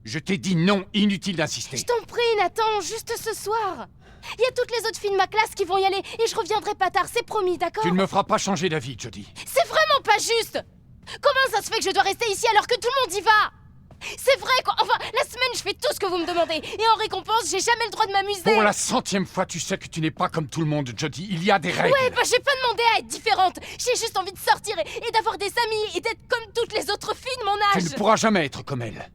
Je t'ai dit non, inutile d'insister. Je t'en prie, Nathan, juste ce soir. Il y a toutes les autres filles de ma classe qui vont y aller et je reviendrai pas tard, c'est promis, d'accord? Tu ne me feras pas changer d'avis, Jodie. C'est vraiment pas juste! Comment ça se fait que je dois rester ici alors que tout le monde y va? C'est vrai quoi! Enfin, la semaine, je fais tout ce que vous me demandez et en récompense, j'ai jamais le droit de m'amuser! Pour la 100e fois, tu sais que tu n'es pas comme tout le monde, Jodie. Il y a des règles. Ouais, bah j'ai pas demandé à être différente! J'ai juste envie de sortir et d'avoir des amis et d'être comme toutes les autres filles de mon âge! Tu ne pourras jamais être comme elle.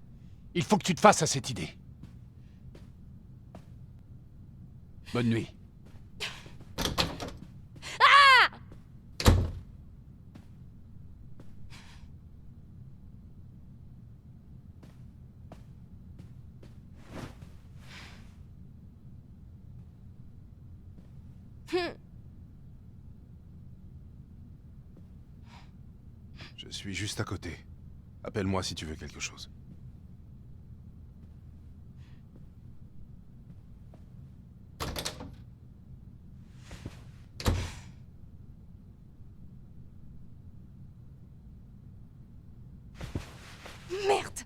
Il faut que tu te fasses à cette idée. Bonne nuit. Je suis juste à côté. Appelle-moi si tu veux quelque chose. Merde!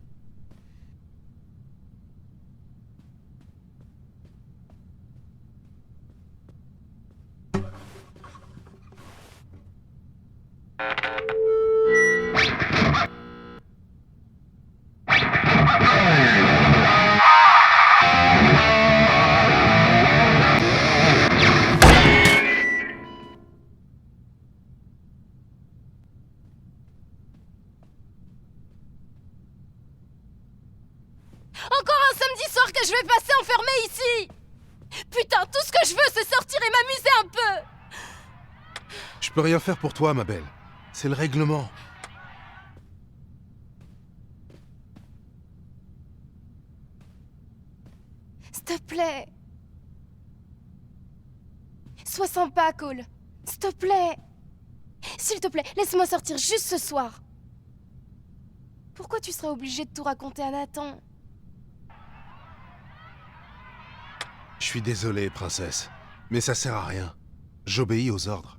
Encore un samedi soir que je vais passer enfermé ici! Putain, tout ce que je veux, c'est sortir et m'amuser un peu! Je peux rien faire pour toi, ma belle. C'est le règlement. S'il te plaît. Sois sympa, Cole. S'il te plaît. S'il te plaît, laisse-moi sortir juste ce soir. Pourquoi tu serais obligé de tout raconter à Nathan? Je suis désolé, princesse. Mais ça sert à rien. J'obéis aux ordres.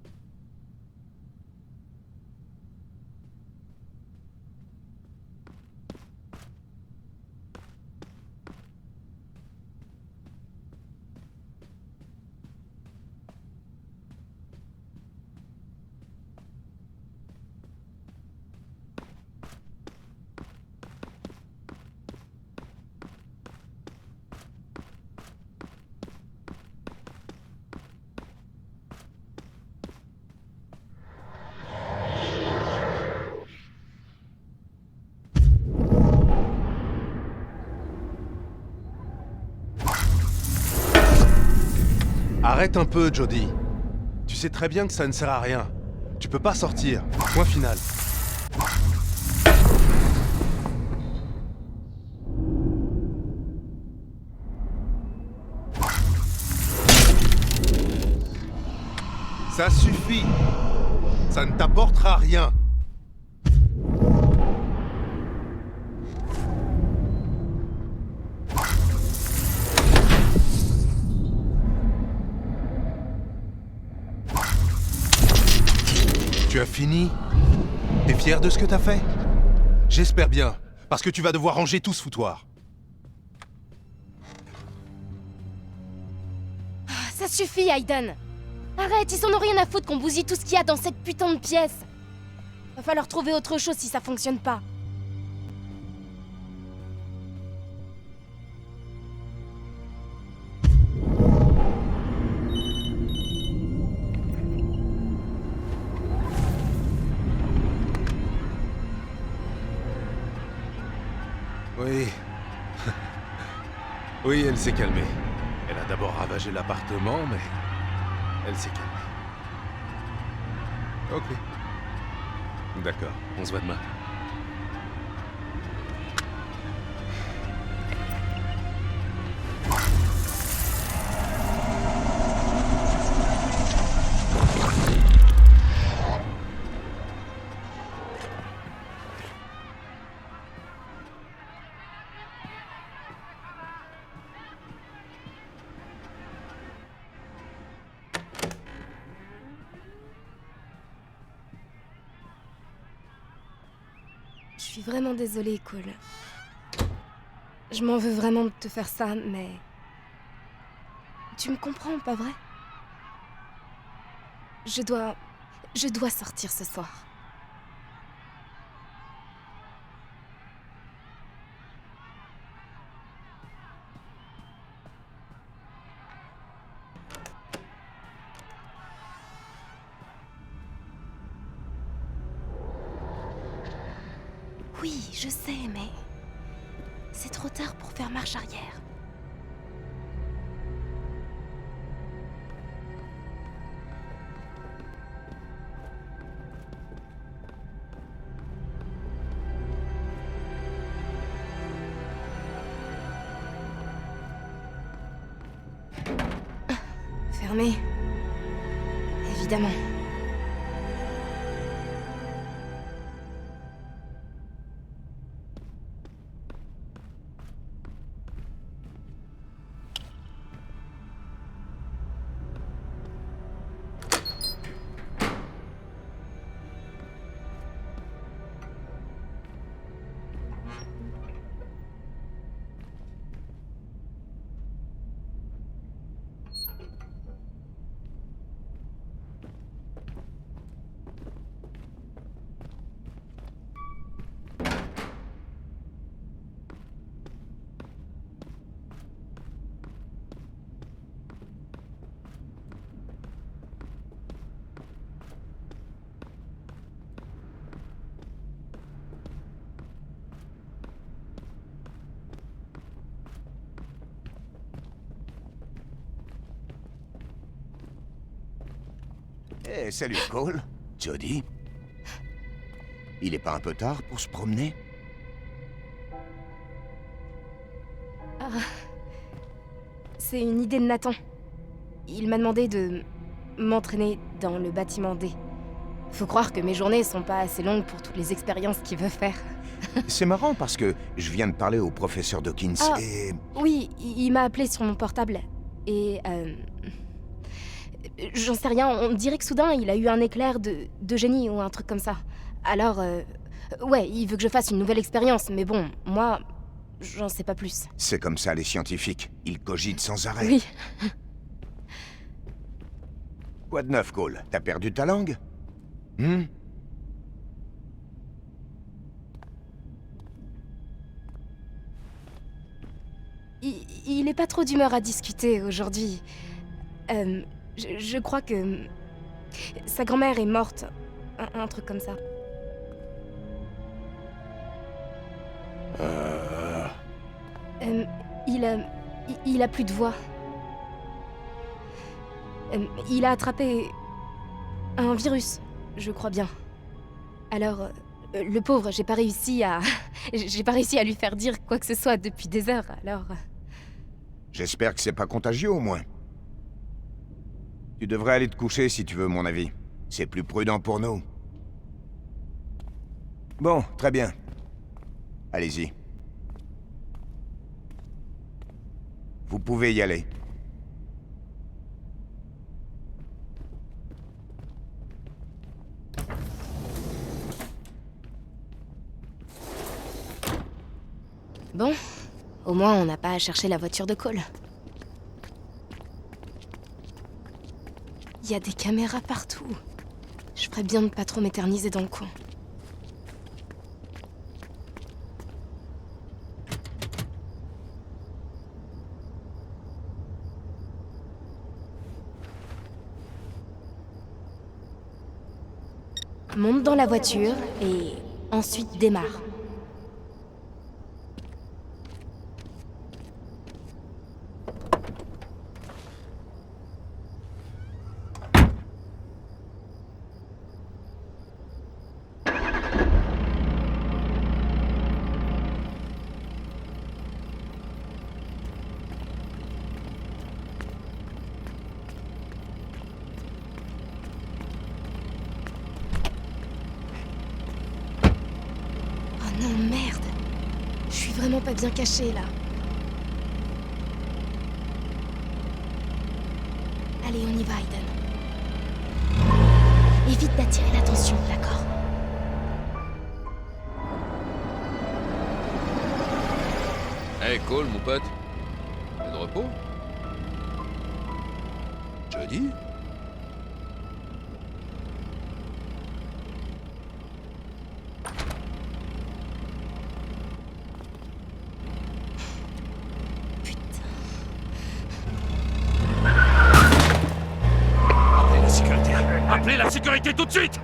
Arrête un peu, Jodie. Tu sais très bien que ça ne sert à rien. Tu peux pas sortir. Point final. Ça suffit. Ça ne t'apportera rien. Tu as fini? T'es fier de ce que t'as fait? J'espère bien, parce que tu vas devoir ranger tout ce foutoir. Ça suffit, Aiden. Arrête, ils en ont rien à foutre qu'on bousille tout ce qu'il y a dans cette putain de pièce. Va falloir trouver autre chose si ça fonctionne pas. Oui. Oui, elle s'est calmée. Elle a d'abord ravagé l'appartement, mais elle s'est calmée. Ok. D'accord, on se voit demain. Je suis vraiment désolée, Cole. Je m'en veux vraiment de te faire ça, mais... Tu me comprends, pas vrai? Je dois sortir ce soir. Oui, je sais, mais... C'est trop tard pour faire marche arrière. Fermé. Évidemment. Eh, salut Cole. Jodie. Il est pas un peu tard pour se promener? C'est une idée de Nathan. Il m'a demandé de m'entraîner dans le bâtiment D. Faut croire que mes journées sont pas assez longues pour toutes les expériences qu'il veut faire. C'est marrant parce que je viens de parler au professeur Dawkins et... Oui, il m'a appelé sur mon portable. Et j'en sais rien, on dirait que soudain il a eu un éclair de génie ou un truc comme ça. Alors, ouais, il veut que je fasse une nouvelle expérience, mais bon, moi, j'en sais pas plus. C'est comme ça les scientifiques, ils cogitent sans arrêt. Oui. Quoi de neuf, Cole? T'as perdu ta langue? Hmm? Il est pas trop d'humeur à discuter aujourd'hui. Je crois que... Sa grand-mère est morte. Un truc comme ça. Il a plus de voix. Il a attrapé... un virus, je crois bien. Alors... le pauvre, j'ai pas réussi à... j'ai pas réussi à lui faire dire quoi que ce soit depuis des heures, alors... J'espère que c'est pas contagieux au moins. Tu devrais aller te coucher si tu veux mon avis. C'est plus prudent pour nous. Bon, très bien. Allez-y. Vous pouvez y aller. Bon, au moins on n'a pas à chercher la voiture de Cole. Il y a des caméras partout. Je ferais bien de pas trop m'éterniser dans le coin. Monte dans la voiture et ensuite démarre. Oh non, merde. Je suis vraiment pas bien cachée, là. Allez, on y va, Aiden. Évite d'attirer l'attention, d'accord? Hé, Cole, mon pote. T'es de repos? Jeudi? Appelez la sécurité. Appelez la sécurité tout de suite.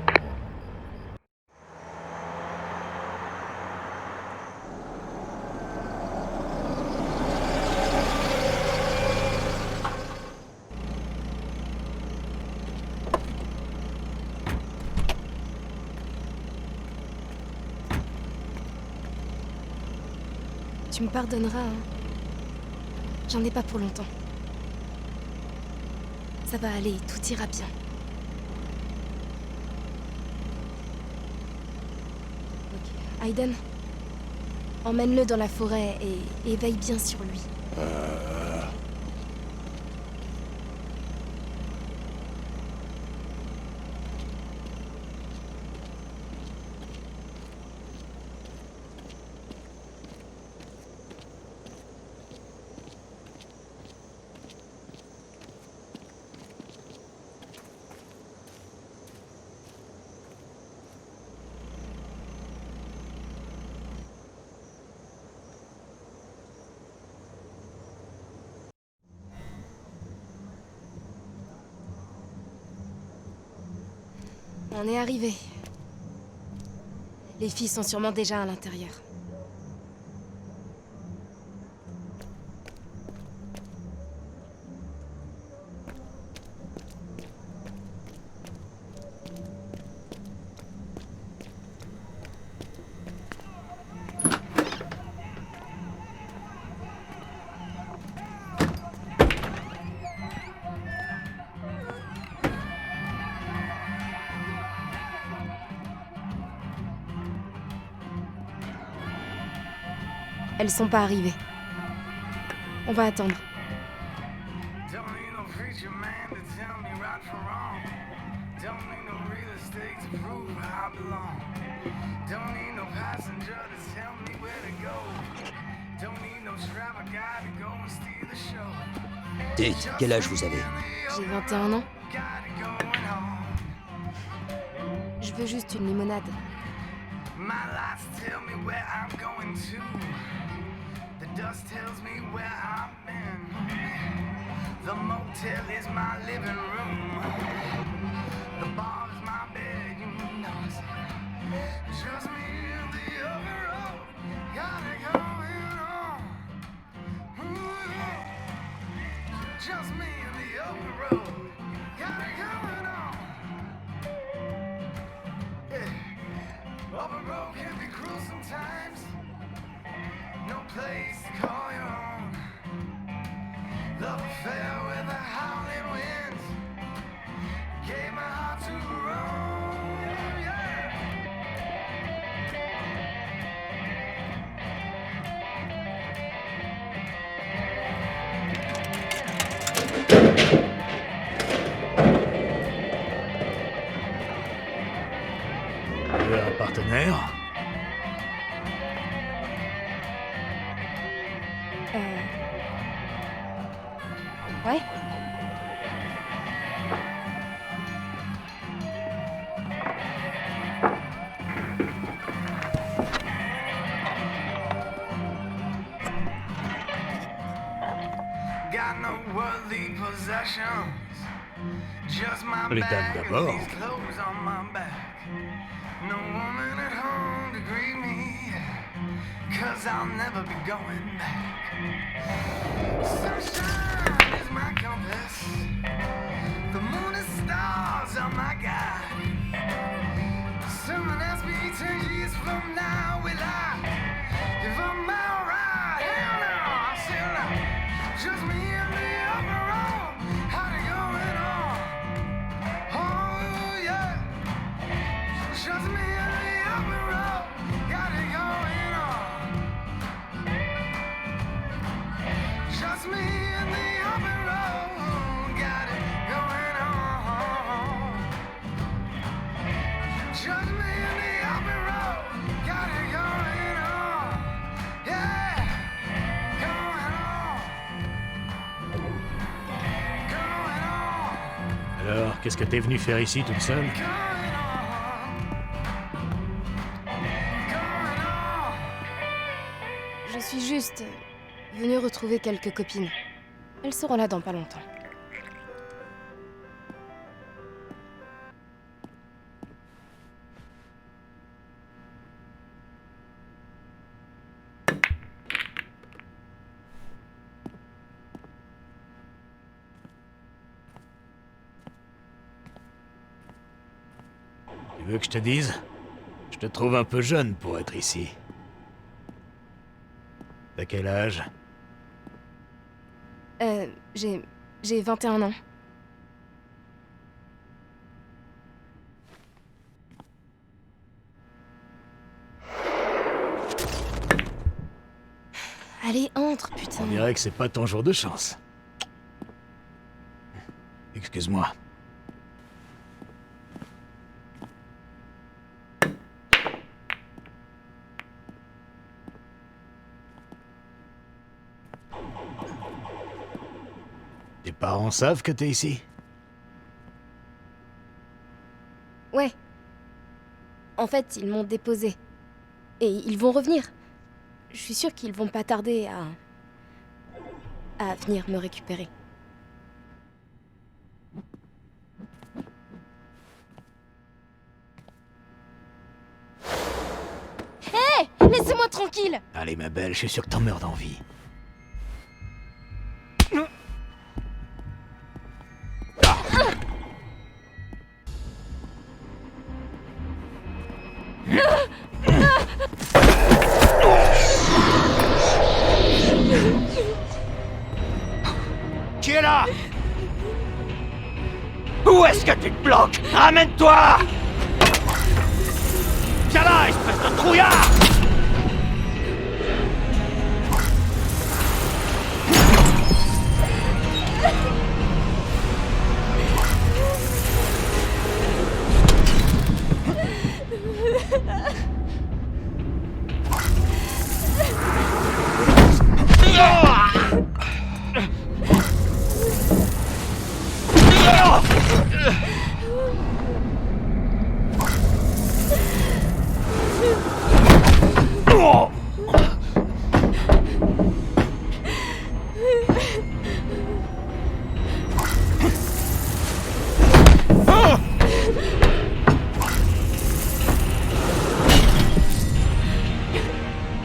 Tu me pardonneras, hein. J'en ai pas pour longtemps. Ça va aller, tout ira bien. Ok. Aiden, emmène-le dans la forêt et veille bien sur lui. On est arrivé. Les filles sont sûrement déjà à l'intérieur. Elles sont pas arrivées. On va attendre. Don't need no preacher man to tell me right from wrong. Don't need no real estate to prove where I belong. Don't need no passenger to tell me where to go. Don't need no strapper guy to go and steal the show. Tate, quel âge vous avez? J'ai 21 ans. Got it going on. Je veux juste une limonade. My lights tell me where I'm going to. The dust tells me where I've been. The motel is my living room. The bar is my bed, you know it's just me and the other road. Got it going on. Ooh, yeah. Just me and the other road. Got it going on. Yeah. Open road can be cruel sometimes. No place to call your own. Love affair with the howling winds. Gave my heart to Rome, yeah. Tu veux un partenaire? Ouais. Got no worldly possessions. Just my Les dames bag and d'abord. these clothes on my back. No woman at home to greet me, 'cause I'll never be going back. Sunshine is my compass. The moon and stars are my guide. Someone asked me 10 years from now, will I give up my ride? Hell no, I said no. Just me and the upper road. How's it going on? Oh yeah. Just me and the upper road. Got it going on. Just me and the upper road. Got it going on. Just me and the upper road. Got it going on. Yeah. Going qu'est-ce que t'es venu faire ici toute seule? Je suis juste venue retrouver quelques copines. Elles seront là dans pas longtemps. Tu veux que je te dise? Je te trouve un peu jeune pour être ici. T'as quel âge? J'ai 21 ans. Allez, entre, putain. On dirait que c'est pas ton jour de chance. Excuse-moi. Tes parents savent que t'es ici? Ouais. En fait, ils m'ont déposé. Et ils vont revenir. Je suis sûre qu'ils vont pas tarder à venir me récupérer. Hé! Laissez-moi tranquille! Allez, ma belle, je suis sûr que t'en meurs d'envie. Qui est là? Où est-ce que tu te bloques? Ramène-toi! Viens là, espèce de trouillard!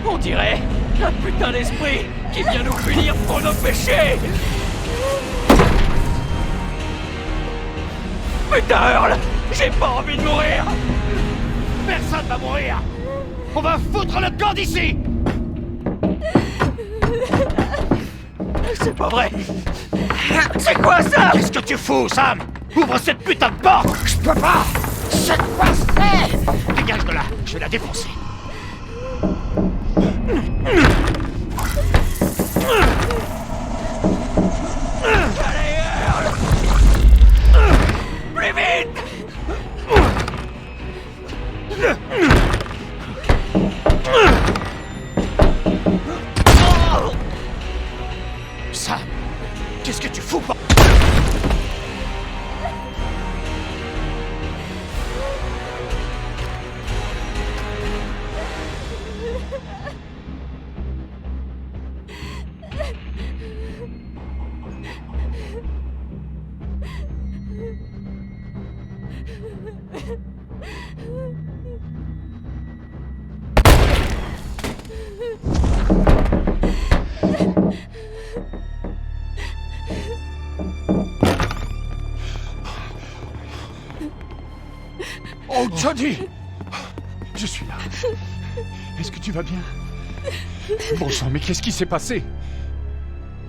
On dirait un putain d'esprit qui vient nous punir pour nos péchés. Putain, Earl, j'ai pas envie de mourir. Personne va mourir. On va foutre le camp d'ici. C'est pas vrai. C'est quoi ça? Qu'est-ce que tu fous, Sam? Ouvre cette putain de porte. Je peux pas. C'est coincé. Dégage de là, je vais la défoncer. Allez, Earl! Plus vite! Sam, qu'est-ce que tu fous pas? Oh, Jodie! Je suis là. Est-ce que tu vas bien? Bon sang, mais qu'est-ce qui s'est passé?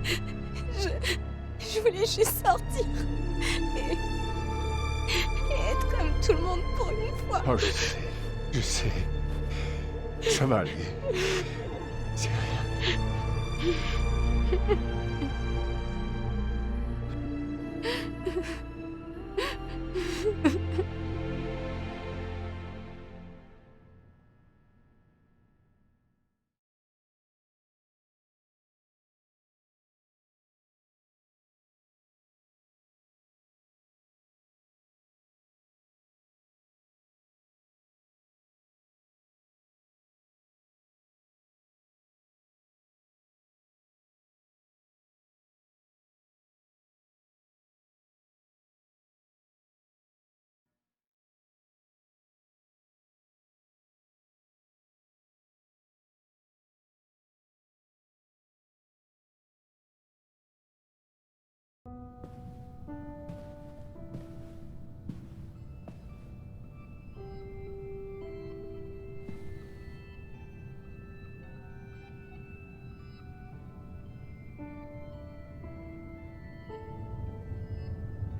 Je voulais juste sortir. Et être comme tout le monde pour une fois. Oh, je sais. Ça va aller. C'est rien.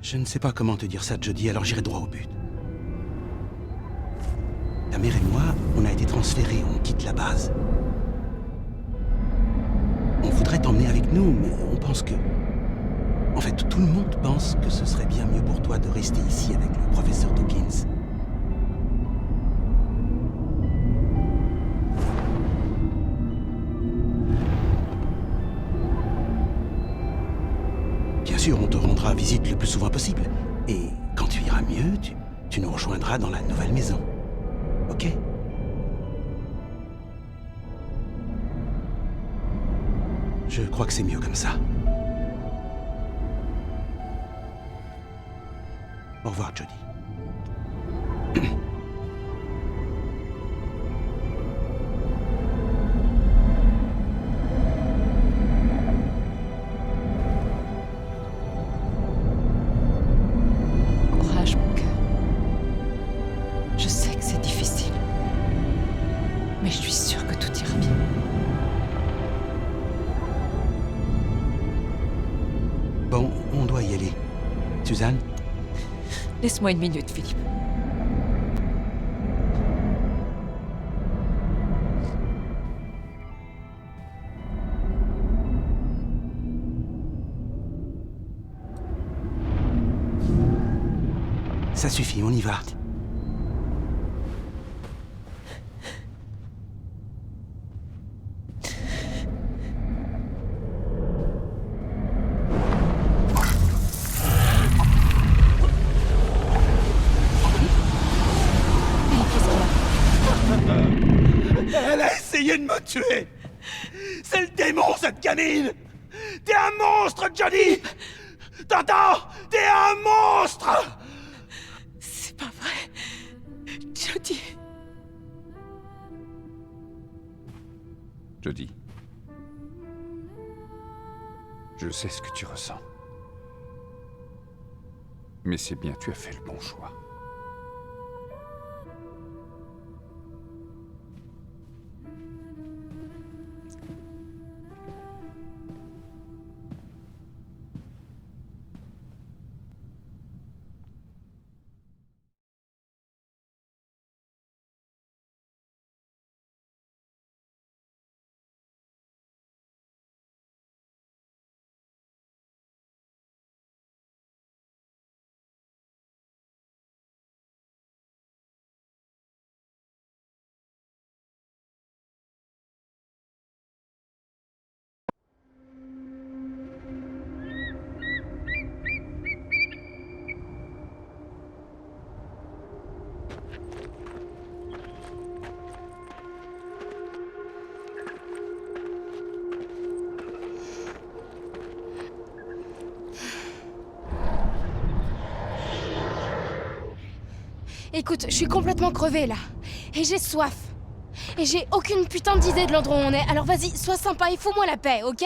Je ne sais pas comment te dire ça, Jodie, alors j'irai droit au but. Ta mère et moi, on a été transférés, on quitte la base. On voudrait t'emmener avec nous, mais on pense que... En fait, tout le monde pense que ce serait bien mieux pour toi de rester ici avec le professeur Dawkins. Bien sûr, on te rendra visite le plus souvent possible. Et quand tu iras mieux, tu nous rejoindras dans la nouvelle maison. Ok? Je crois que c'est mieux comme ça. Au revoir, Jodie. Courage, mon cœur. Je sais que c'est difficile. Mais je suis sûre que tout ira bien. Bon, on doit y aller. Suzanne? Laisse-moi une minute, Philippe. Ça suffit, on y va. Elle a essayé de me tuer! C'est le démon, cette gamine! T'es un monstre, Johnny! T'entends? T'es un monstre! C'est pas vrai. Jodie. Jodie. Je sais ce que tu ressens. Mais c'est bien, tu as fait le bon choix. Écoute, je suis complètement crevée là. Et j'ai soif. Et j'ai aucune putain d'idée de l'endroit où on est. Alors vas-y, sois sympa et fous-moi la paix, ok?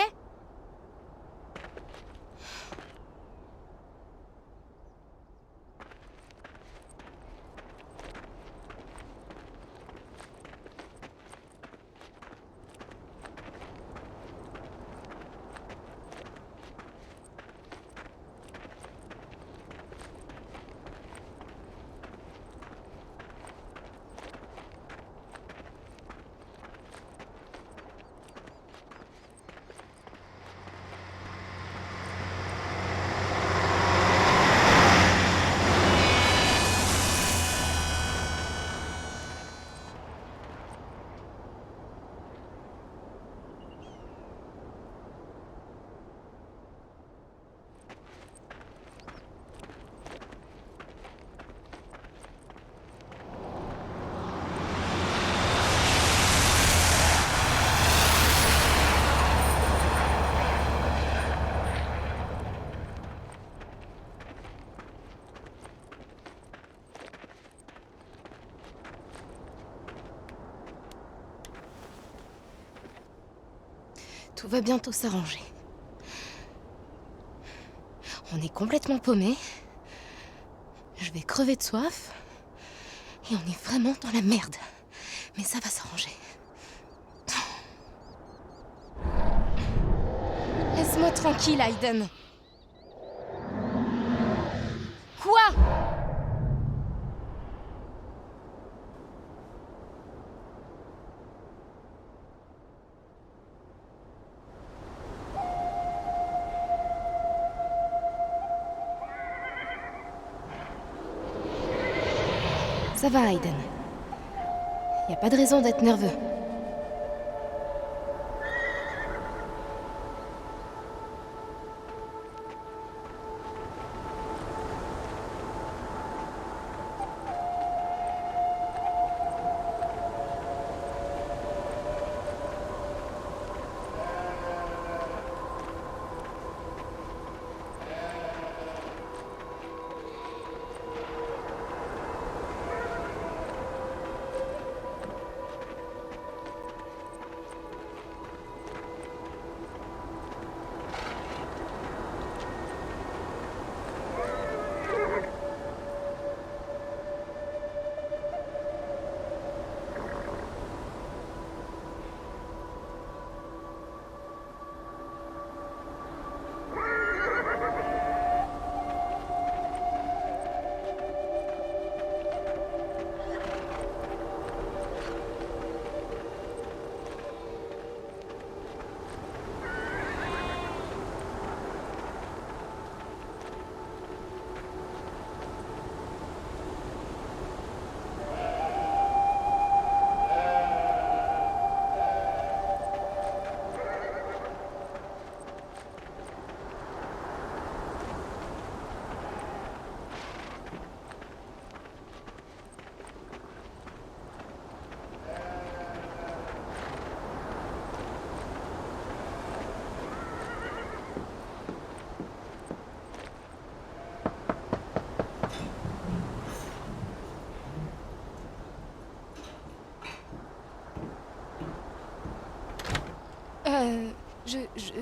Tout va bientôt s'arranger. On est complètement paumé. Je vais crever de soif. Et on est vraiment dans la merde. Mais ça va s'arranger. Laisse-moi tranquille, Aiden. Quoi? Ça va, Aiden. Y a pas de raison d'être nerveux.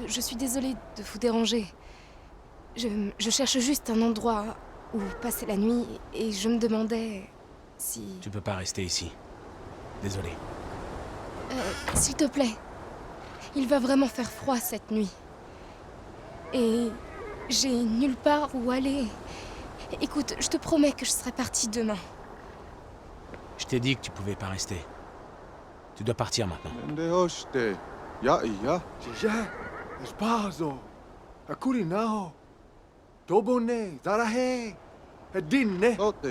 Je suis désolée de vous déranger. Je cherche juste un endroit où passer la nuit et je me demandais si... Tu peux pas rester ici. Désolé. S'il te plaît. Il va vraiment faire froid cette nuit. Et j'ai nulle part où aller. Écoute, je te promets que je serai partie demain. Je t'ai dit que tu pouvais pas rester. Tu dois partir maintenant. Ja, Spazo, Akurinao, Tobone, Zarahe, Dinne. Ote,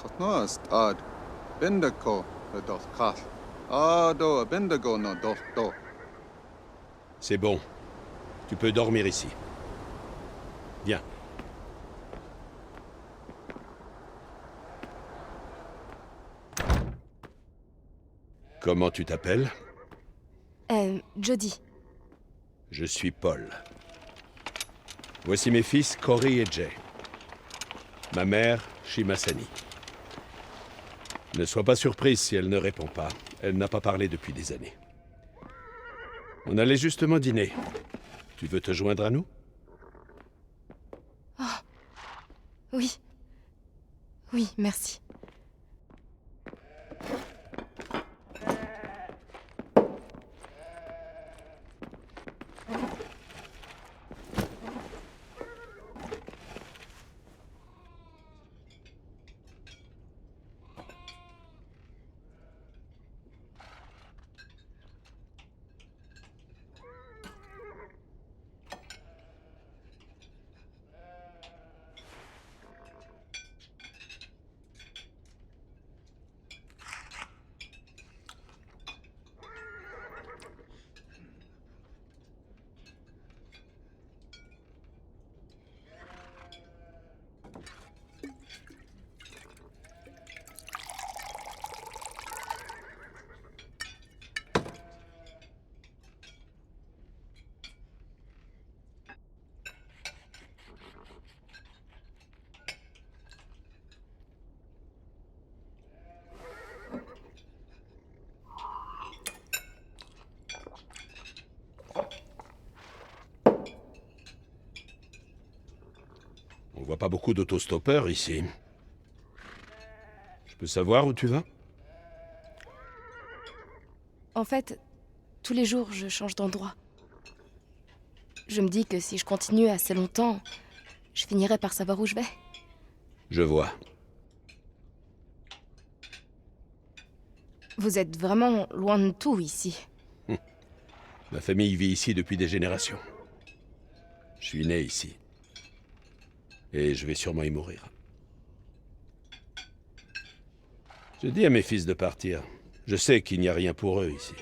Khatnas, Ad, Bendako, Doskal. Ado, Bendago, no Dosto. C'est bon. Tu peux dormir ici. Viens. Comment tu t'appelles? Jody. Je suis Paul. Voici mes fils Cory et Jay. Ma mère, Shimasani. Ne sois pas surprise si elle ne répond pas. Elle n'a pas parlé depuis des années. On allait justement dîner. Tu veux te joindre à nous? Oh. Oui. Oui, merci. pas beaucoup d'autostoppeurs ici. Je peux savoir où tu vas? En fait, tous les jours, je change d'endroit. Je me dis que si je continue assez longtemps, je finirai par savoir où je vais. Je vois. Vous êtes vraiment loin de tout ici. Ma famille vit ici depuis des générations. Je suis né ici. Et je vais sûrement y mourir. J'ai dit à mes fils de partir. Je sais qu'il n'y a rien pour eux ici.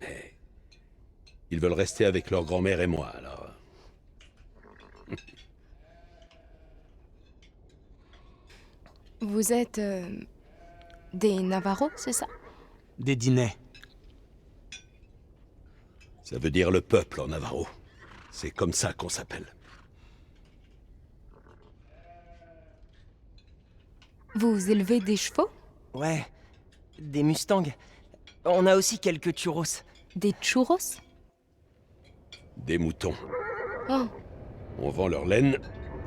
Mais ils veulent rester avec leur grand-mère et moi, alors... Vous êtes... des Navarros, c'est ça? Des Dinais. Ça veut dire le peuple en Navarro. C'est comme ça qu'on s'appelle. Vous élevez des chevaux? Ouais, des Mustangs. On a aussi quelques churros. Des churros? Des moutons. Oh. On vend leur laine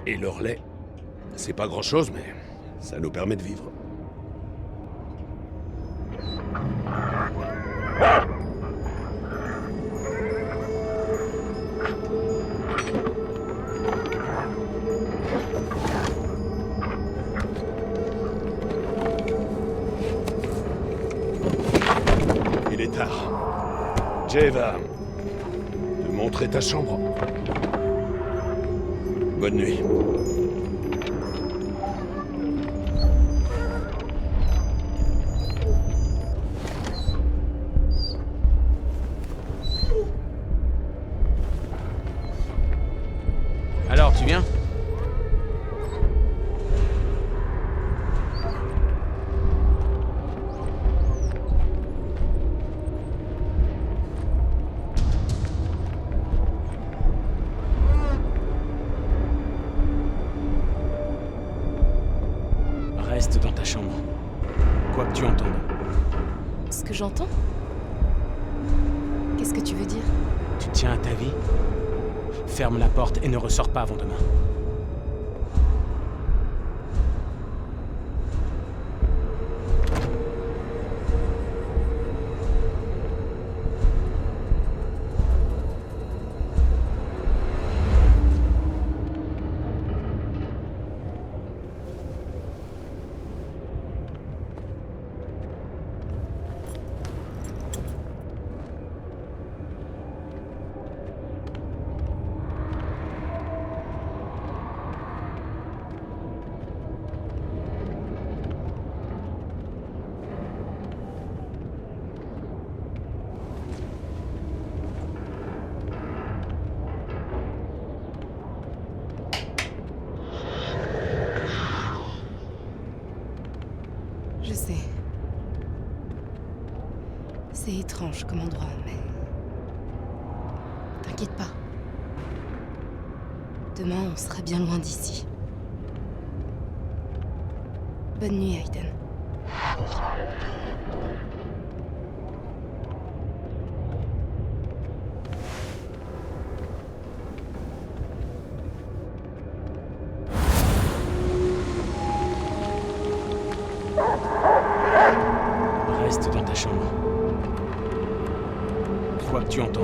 et leur lait. C'est pas grand-chose, mais ça nous permet de vivre. Il est tard. Jay va te montrer ta chambre. Bonne nuit. Alors, tu viens? Reste dans ta chambre. Quoi que tu entendes. Ce que j'entends? Qu'est-ce que tu veux dire? Tu tiens à ta vie? Ferme la porte et ne ressors pas avant demain. Je sais. C'est étrange comme endroit, mais... T'inquiète pas. Demain, on sera bien loin d'ici. Bonne nuit, Aiden. Reste dans ta chambre. Quoi que tu entends.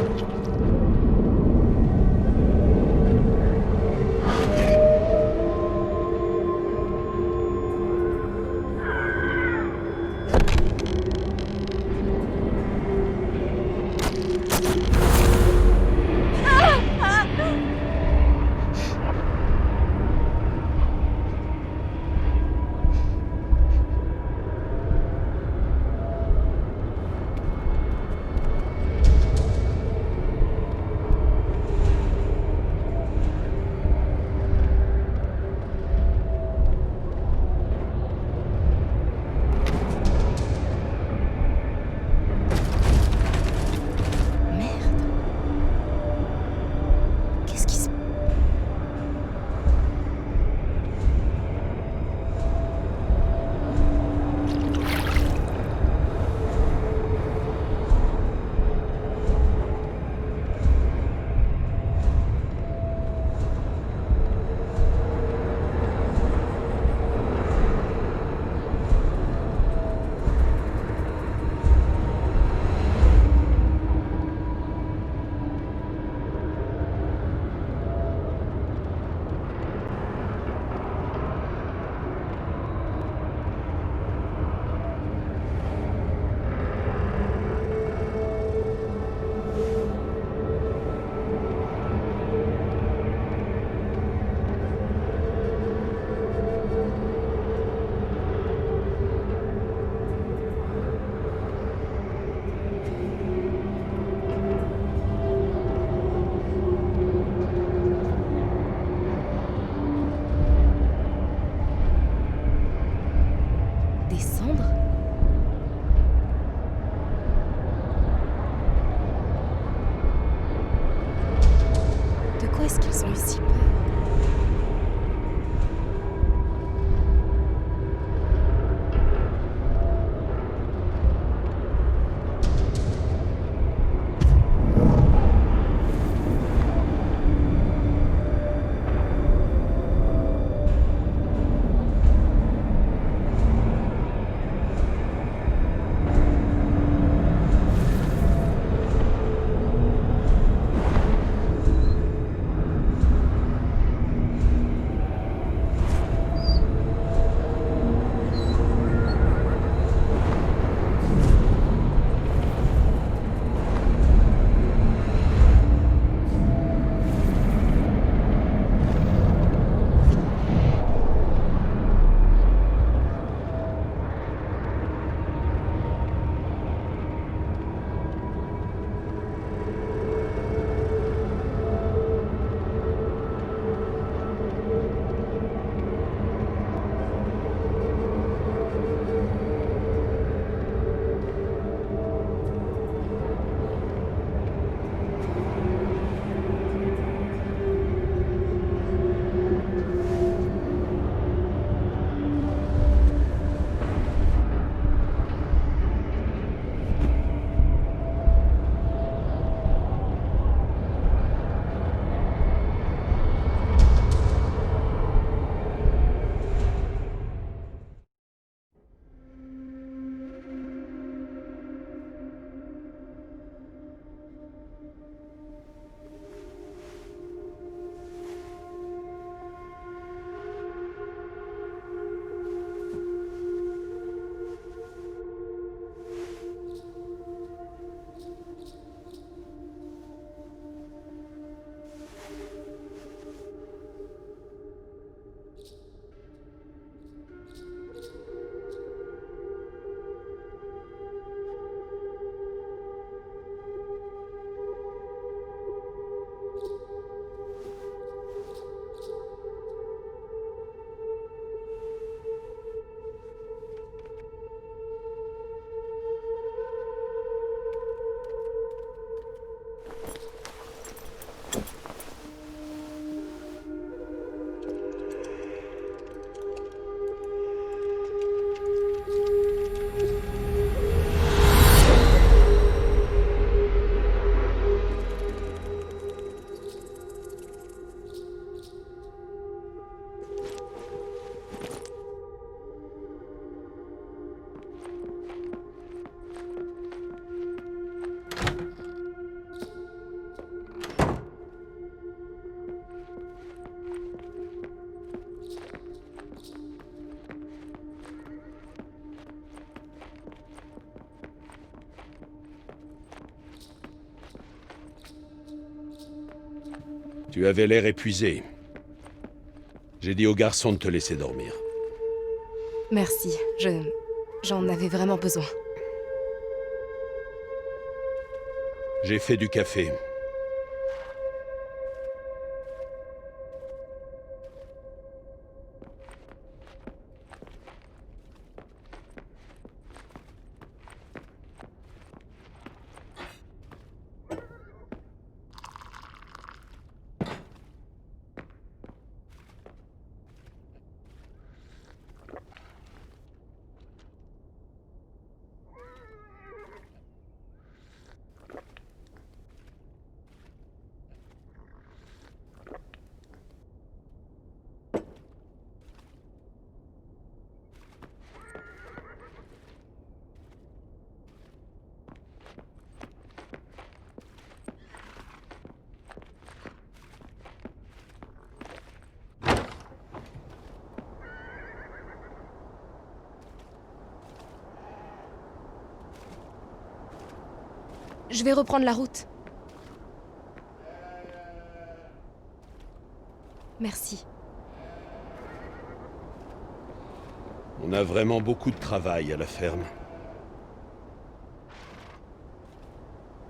Tu avais l'air épuisé. J'ai dit au garçon de te laisser dormir. Merci, j'en avais vraiment besoin. J'ai fait du café. Je vais reprendre la route. Merci. On a vraiment beaucoup de travail à la ferme.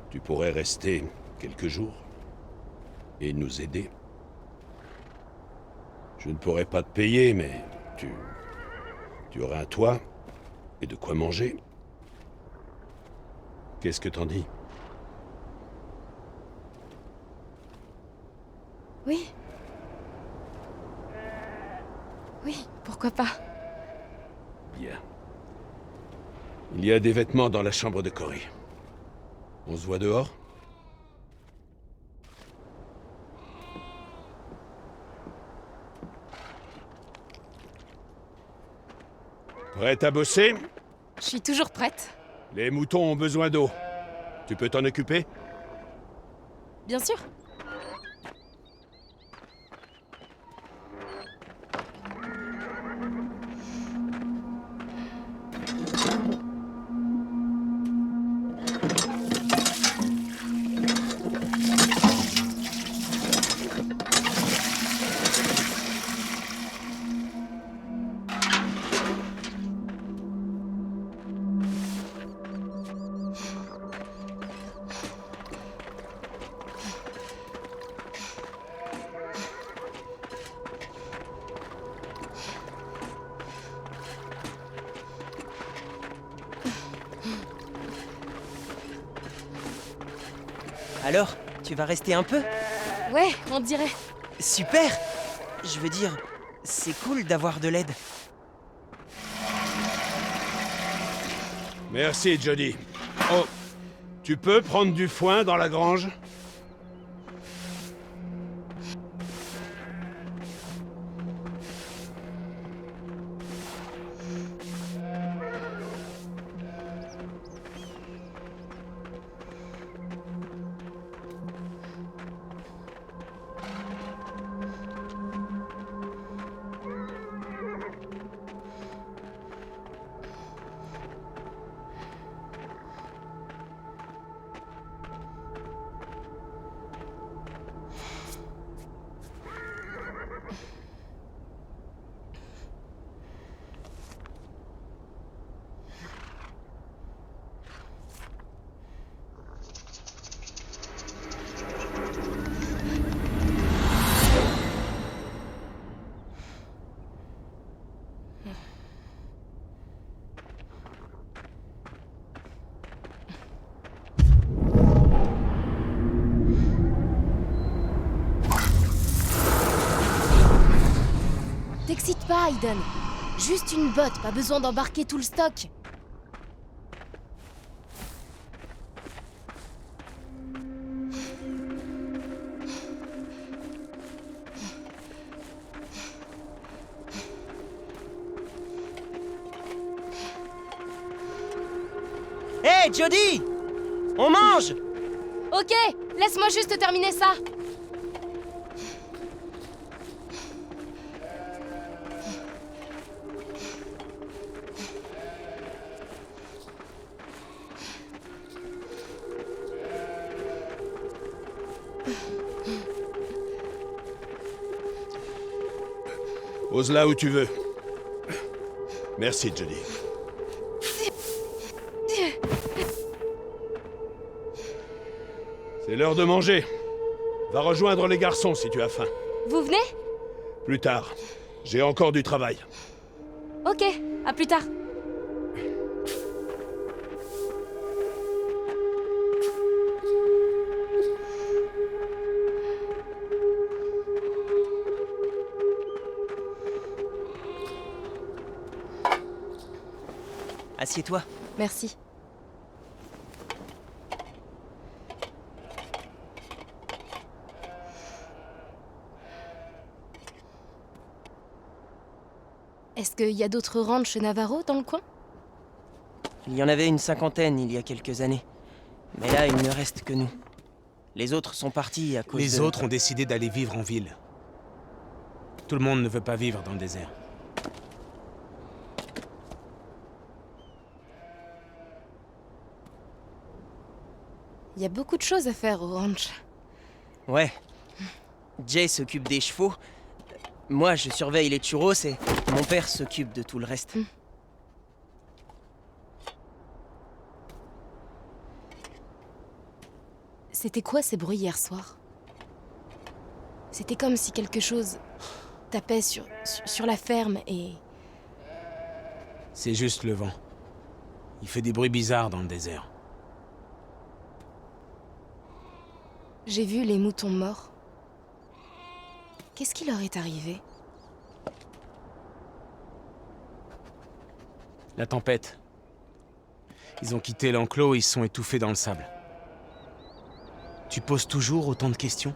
Tu pourrais rester quelques jours et nous aider. Je ne pourrais pas te payer, mais tu aurais un toit et de quoi manger. Qu'est-ce que t'en dis? Oui. Oui, pourquoi pas? Bien. Il y a des vêtements dans la chambre de Cory. On se voit dehors? Prête à bosser? Je suis toujours prête. Les moutons ont besoin d'eau. Tu peux t'en occuper? Bien sûr. Alors, tu vas rester un peu? Ouais, on dirait. Super! Je veux dire, c'est cool d'avoir de l'aide. Merci, Jody. Oh, tu peux prendre du foin dans la grange? T'excite pas, Aiden. Juste une botte, pas besoin d'embarquer tout le stock. Hé, Jody! On mange! Ok, laisse-moi juste terminer ça. Pose là où tu veux. Merci, Jodie. C'est l'heure de manger. Va rejoindre les garçons si tu as faim. Vous venez? Plus tard. J'ai encore du travail. Ok, à plus tard. Assieds-toi. Merci. Est-ce qu'il y a d'autres ranchs Navarro dans le coin? Il y en avait une 50aine il y a quelques années. Mais là, il ne reste que nous. Les autres sont partis à cause Les de... autres ont décidé d'aller vivre en ville. Tout le monde ne veut pas vivre dans le désert. Il y a beaucoup de choses à faire au ranch. Ouais. Jay s'occupe des chevaux. Moi, je surveille les churros et mon père s'occupe de tout le reste. C'était quoi ces bruits hier soir? C'était comme si quelque chose tapait sur la ferme et... C'est juste le vent. Il fait des bruits bizarres dans le désert. J'ai vu les moutons morts. Qu'est-ce qui leur est arrivé? La tempête. Ils ont quitté l'enclos et ils se sont étouffés dans le sable. Tu poses toujours autant de questions?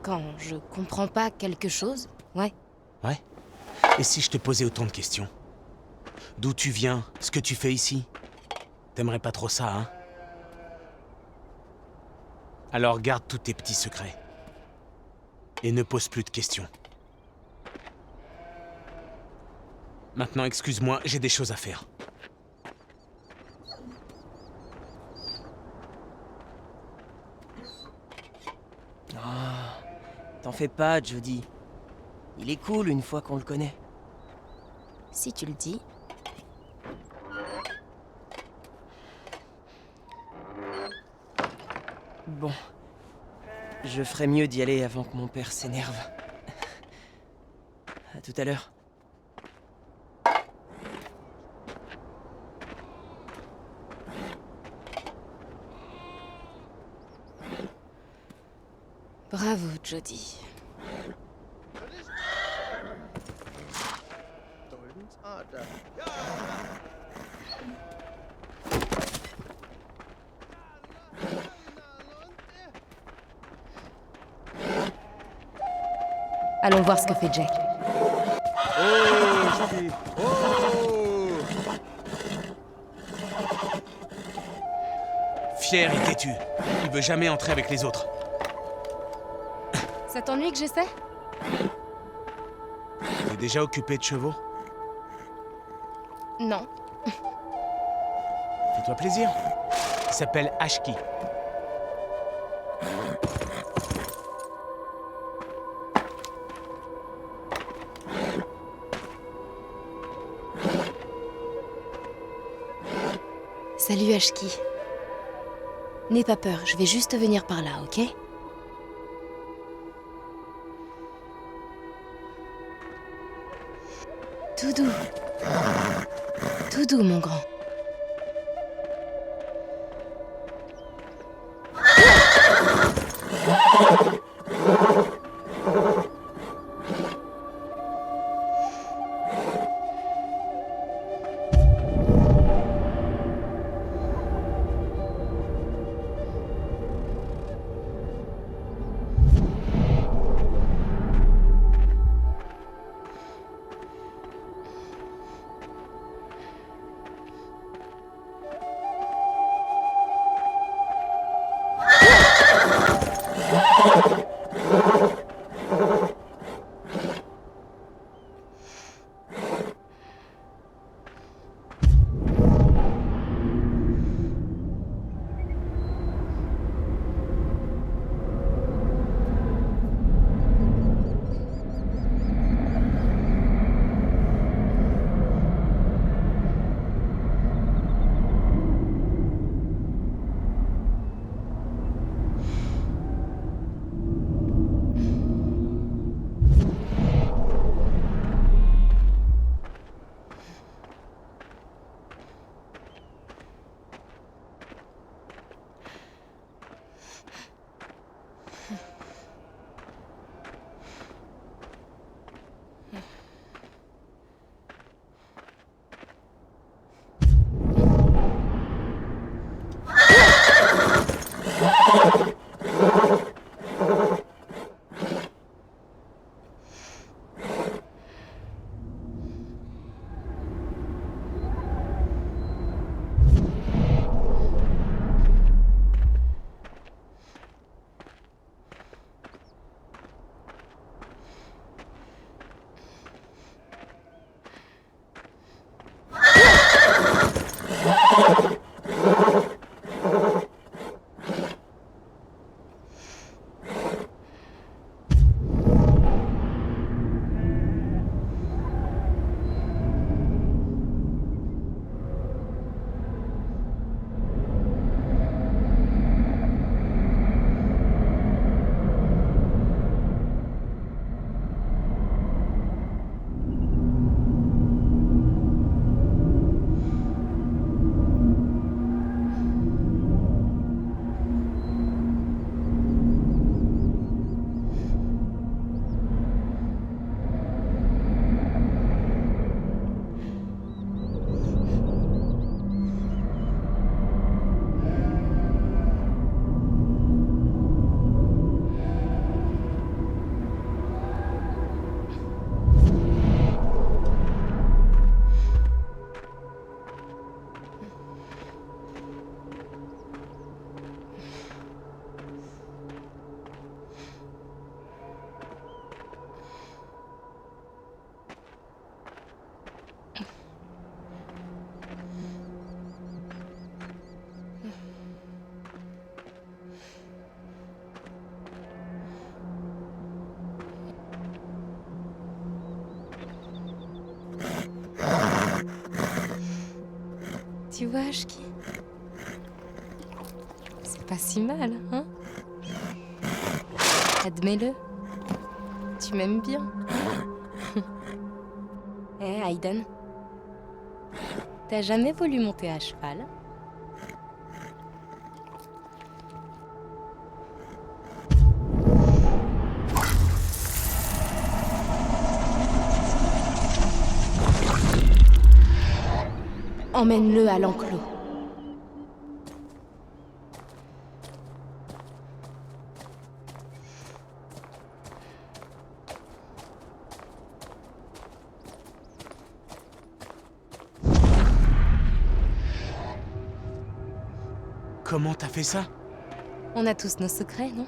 Quand je comprends pas quelque chose, ouais. Ouais? Et si je te posais autant de questions? D'où tu viens? Ce que tu fais ici? T'aimerais pas trop ça, hein? Alors garde tous tes petits secrets. Et ne pose plus de questions. Maintenant, excuse-moi, j'ai des choses à faire. Ah, t'en fais pas, Jodie. Il est cool une fois qu'on le connaît. Si tu le dis. Bon. Je ferais mieux d'y aller avant que mon père s'énerve. À tout à l'heure. Bravo, Jodie. Allons voir ce que fait Jay. Fier et têtu. Il veut jamais entrer avec les autres. Ça t'ennuie que j'essaie? T'es déjà occupé de chevaux? Non. Fais-toi plaisir. Il s'appelle Ashki. Salut Ashki. N'aie pas peur, je vais juste venir par là, ok? Tout doux. Tout doux, mon grand. Tu vois, Ashki? C'est pas si mal, hein? Admets-le. Tu m'aimes bien. Eh, Aiden? T'as jamais voulu monter à cheval? Emmène-le à l'enclos. Comment t'as fait ça? On a tous nos secrets, non?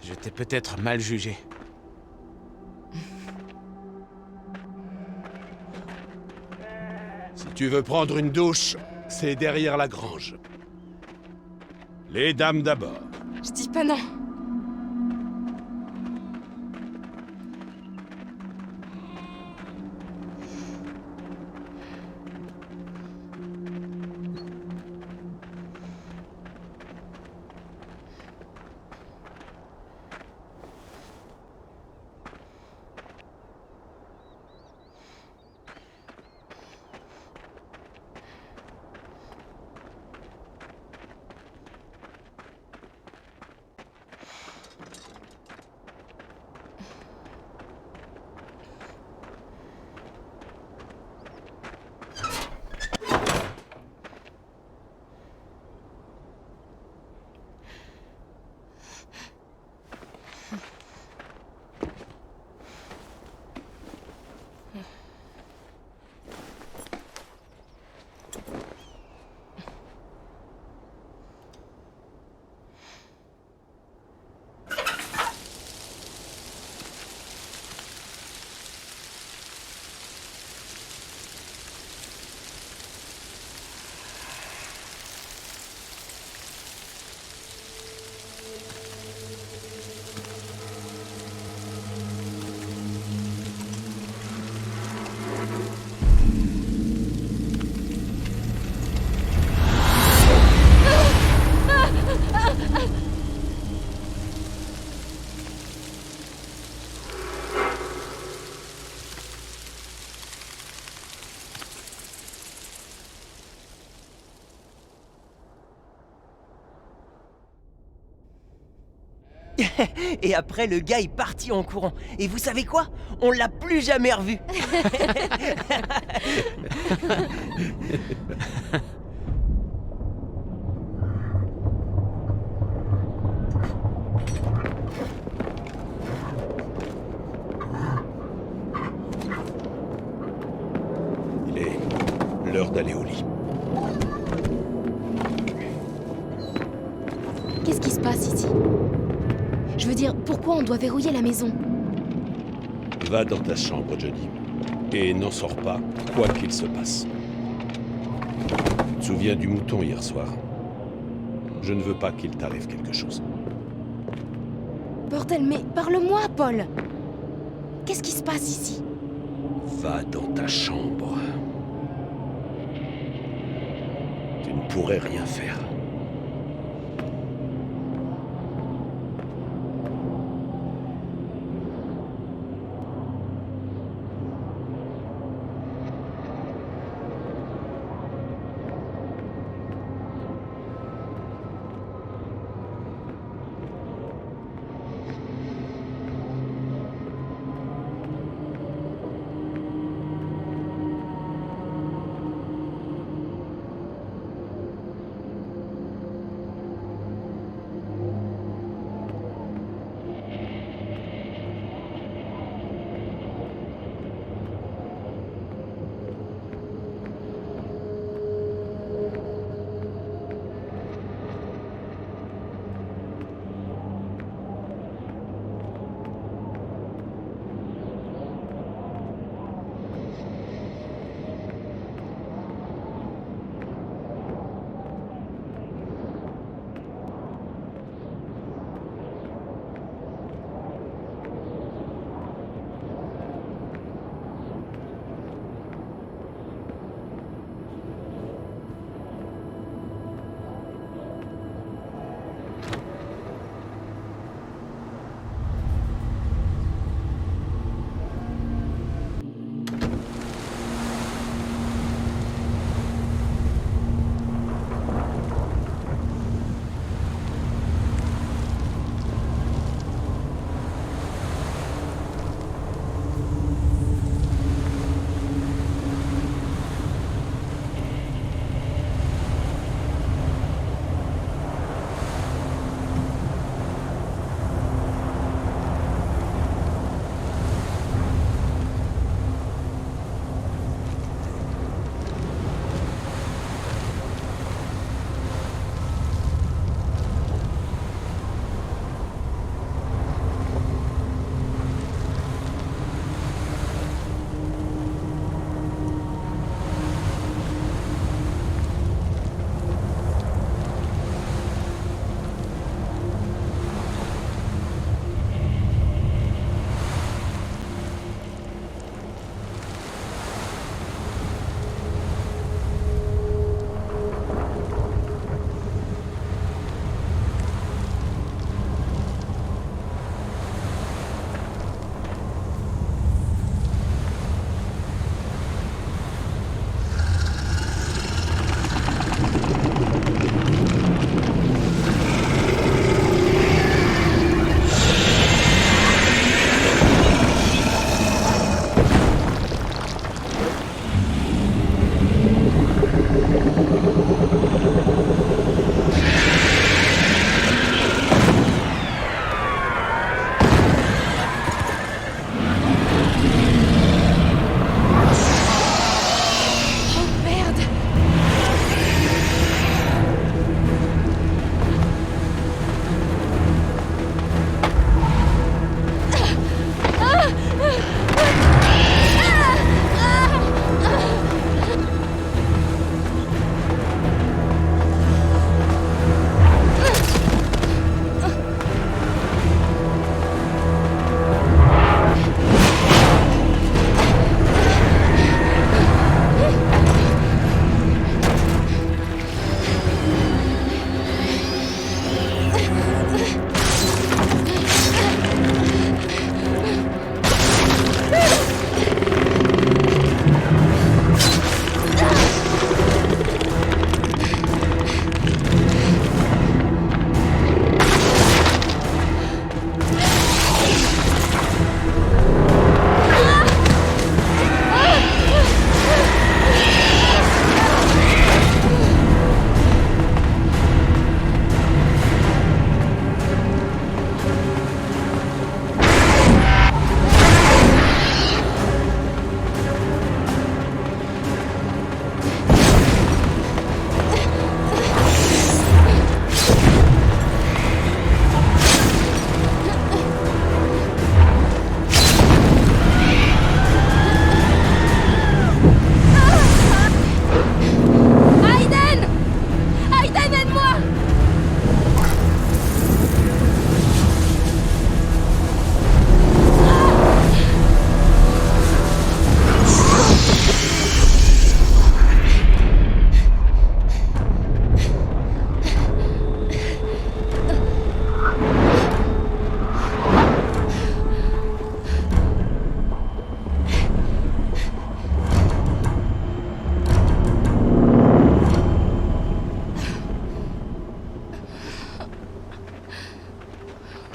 Je t'ai peut-être mal jugé. Si tu veux prendre une douche, c'est derrière la grange. Les dames d'abord. Je dis pas non. Et après, le gars est parti en courant. Et vous savez quoi? On l'a plus jamais revu. Il est l'heure d'aller au lit. Qu'est-ce qui se passe ici? Je veux dire, pourquoi on doit verrouiller la maison? Va dans ta chambre, Johnny. Et n'en sors pas, quoi qu'il se passe. Tu te souviens du mouton hier soir? Je ne veux pas qu'il t'arrive quelque chose. Bordel, mais parle-moi, Paul! Qu'est-ce qui se passe ici? Va dans ta chambre. Tu ne pourrais rien faire.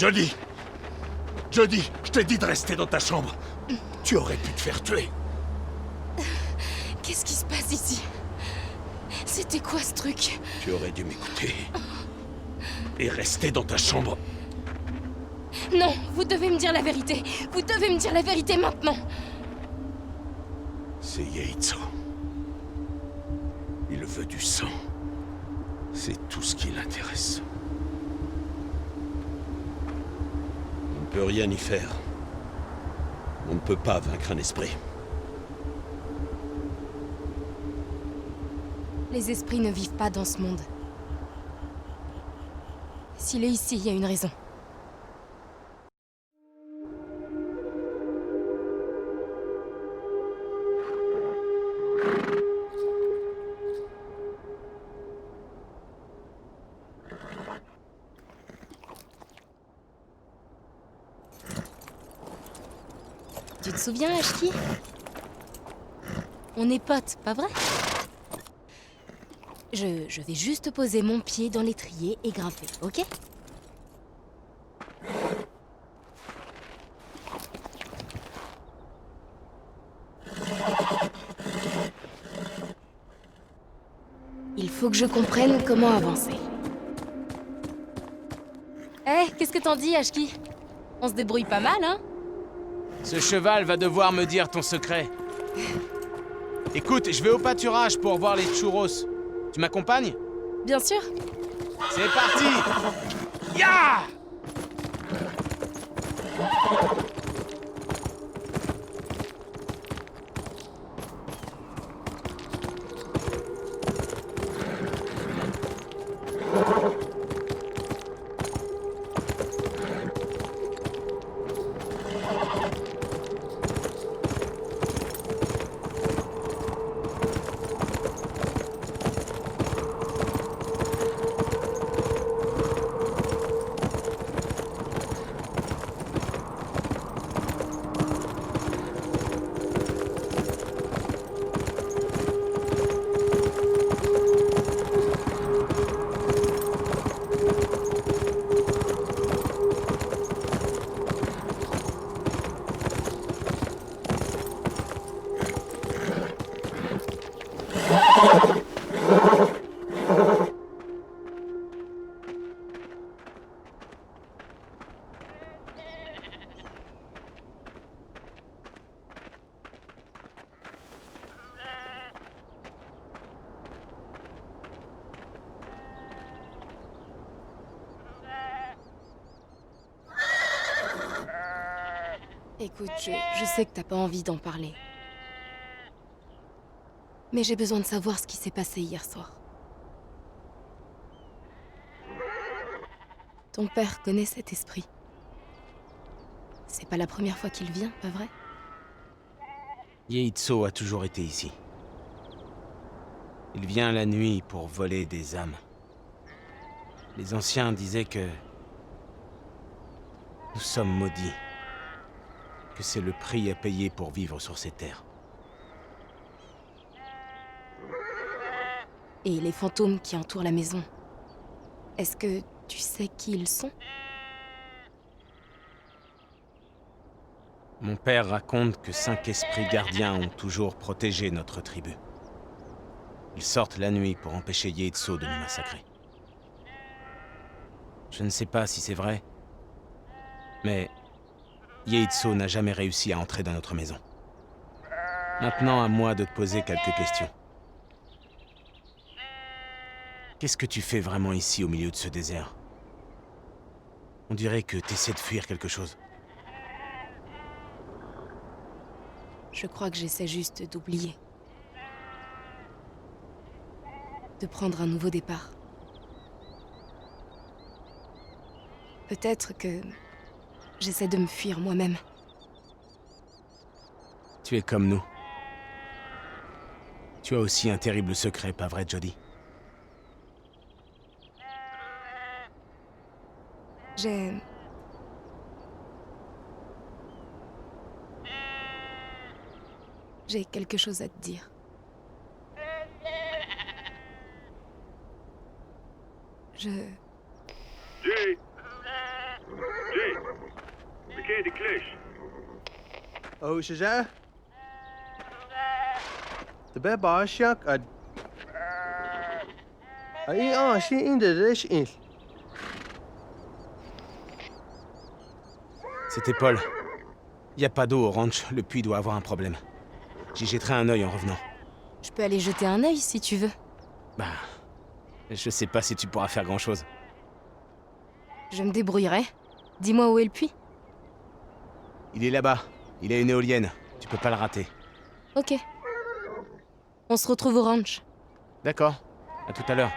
Jody! Jody, je t'ai dit de rester dans ta chambre. Tu aurais pu te faire tuer. Qu'est-ce qui se passe ici? C'était quoi ce truc? Tu aurais dû m'écouter. Et rester dans ta chambre. Non, vous devez me dire la vérité. Vous devez me dire la vérité maintenant. C'est Yaitso. Il veut du sang. C'est tout ce qui l'intéresse. On ne peut rien y faire. On ne peut pas vaincre un esprit. Les esprits ne vivent pas dans ce monde. S'il est ici, il y a une raison. Tu te souviens, Ashki? On est potes, pas vrai? Je vais juste poser mon pied dans l'étrier et grimper, ok? Il faut que je comprenne comment avancer. Eh, qu'est-ce que t'en dis, Ashki? On se débrouille pas mal, hein? Ce cheval va devoir me dire ton secret. Écoute, je vais au pâturage pour voir les churros. Tu m'accompagnes? Bien sûr. C'est parti! Ya! Écoute, je sais que t'as pas envie d'en parler. Mais j'ai besoin de savoir ce qui s'est passé hier soir. Ton père connaît cet esprit. C'est pas la première fois qu'il vient, pas vrai? Yaitso a toujours été ici. Il vient la nuit pour voler des âmes. Les anciens disaient que nous sommes maudits. Que c'est le prix à payer pour vivre sur ces terres. Et les fantômes qui entourent la maison, est-ce que tu sais qui ils sont? Mon père raconte que 5 esprits gardiens ont toujours protégé notre tribu. Ils sortent la nuit pour empêcher Yaitso de nous massacrer. Je ne sais pas si c'est vrai, mais Yaitso n'a jamais réussi à entrer dans notre maison. Maintenant, à moi de te poser quelques questions. Qu'est-ce que tu fais vraiment ici, au milieu de ce désert? On dirait que t'essaies de fuir quelque chose. Je crois que j'essaie juste d'oublier. De prendre un nouveau départ. Peut-être que j'essaie de me fuir moi-même. Tu es comme nous. Tu as aussi un terrible secret, pas vrai, Jody? J'ai quelque chose à te dire. Jay! verkeerde klus. Oh, شجاع تبع عشاك أي شيء عند ليش إيه C'était Paul. Y a pas d'eau au ranch, le puits doit avoir un problème. J'y jetterai un œil en revenant. Je peux aller jeter un œil si tu veux. Bah... Je sais pas si tu pourras faire grand-chose. Je me débrouillerai. Dis-moi où est le puits. Il est là-bas. Il a une éolienne. Tu peux pas le rater. Ok. On se retrouve au ranch. D'accord. À tout à l'heure.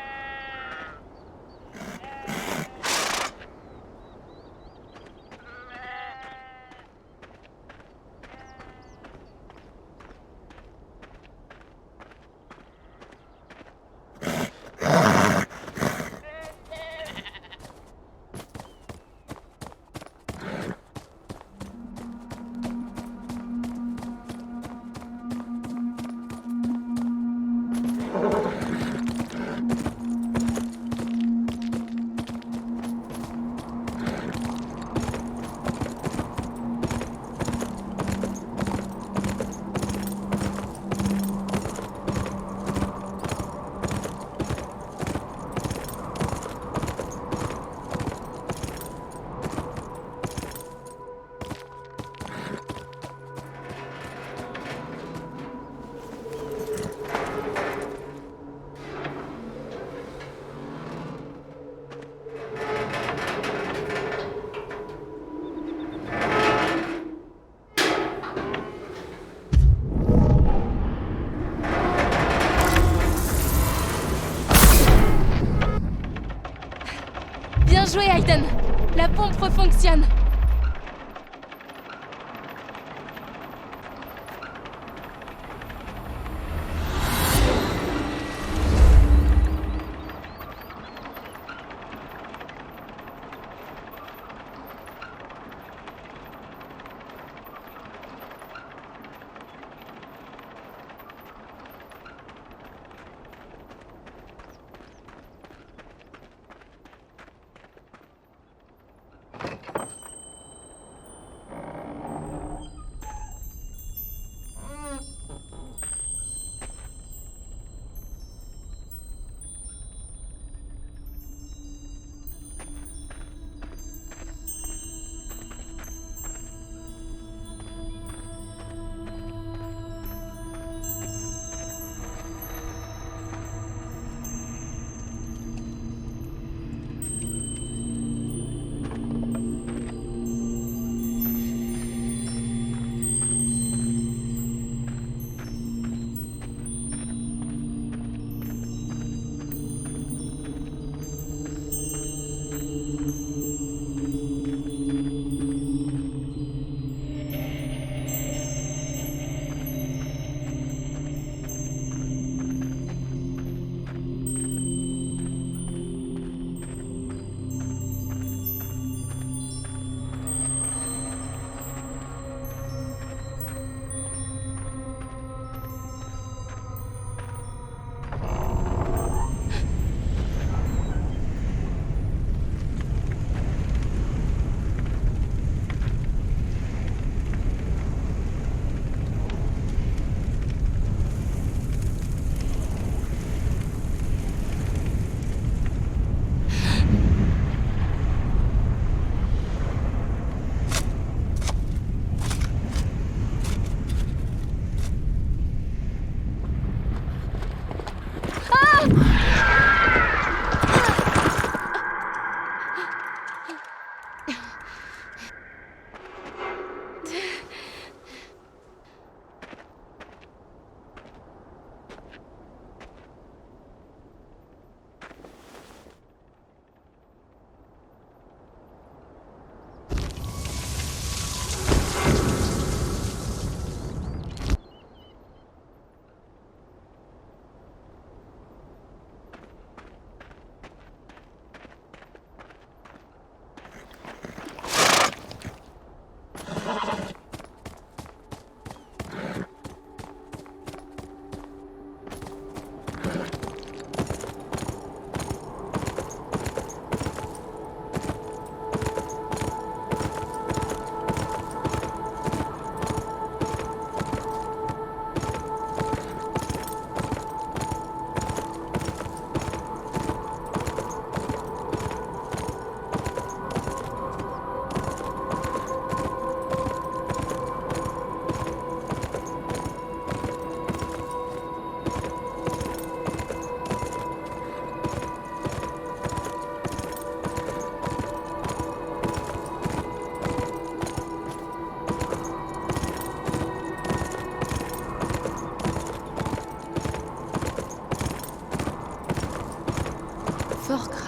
Bien joué, Aiden. La pompe fonctionne.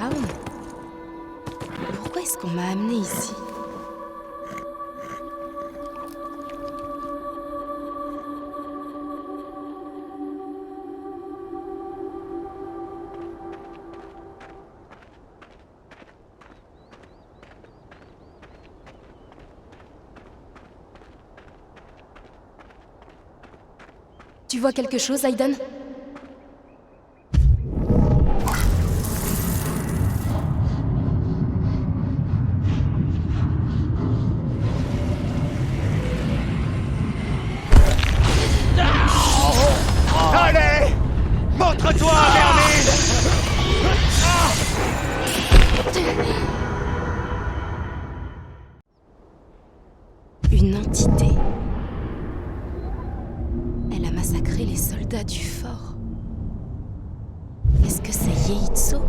Brown? Pourquoi est-ce qu'on m'a amené ici? Tu vois quelque chose, Aiden? Allez! Montre-toi, Vermine! Une entité. Elle a massacré les soldats du fort. Est-ce que c'est Yeitso?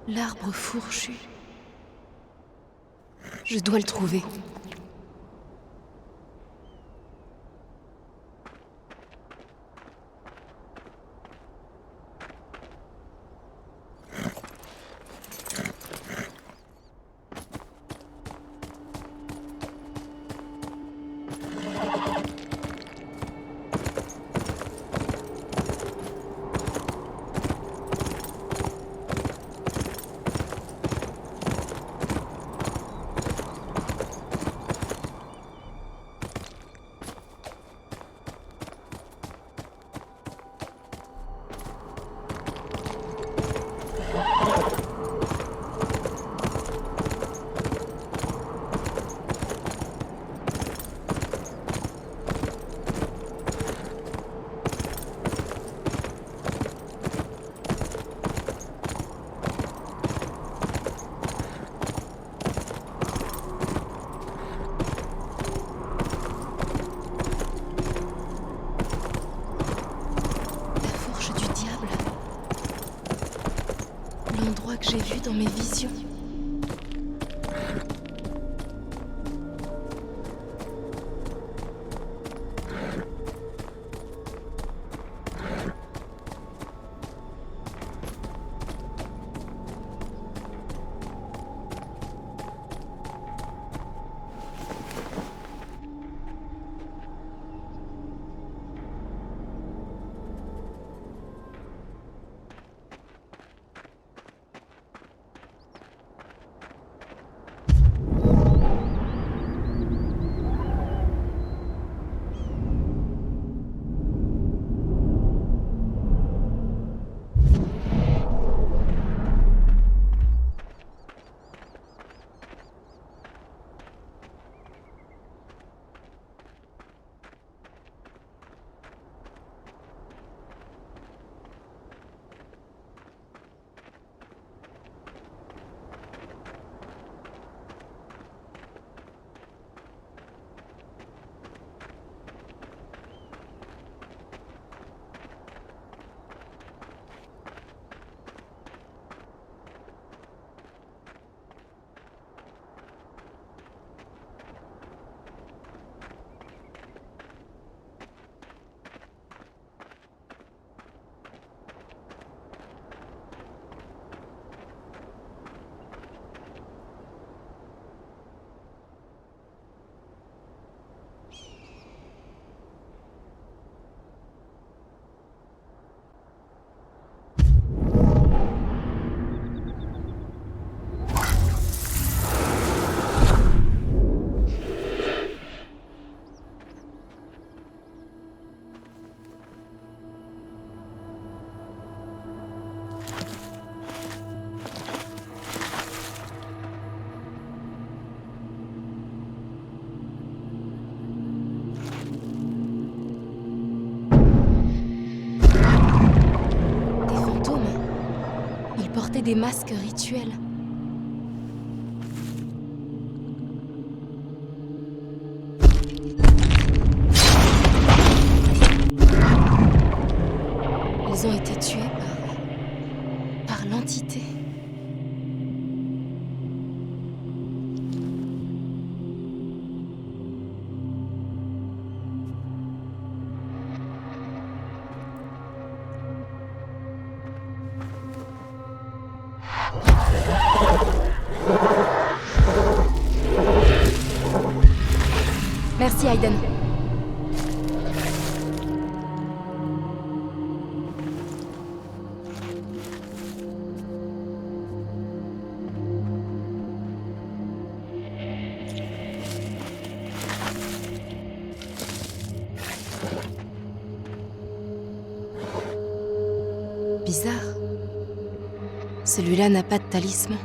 L'arbre fourchu. Je dois le trouver. L'endroit que j'ai vu dans mes visions. des masques rituels. Ils ont été tués par l'entité. Merci, Aiden. Bizarre. Celui-là n'a pas de talisman.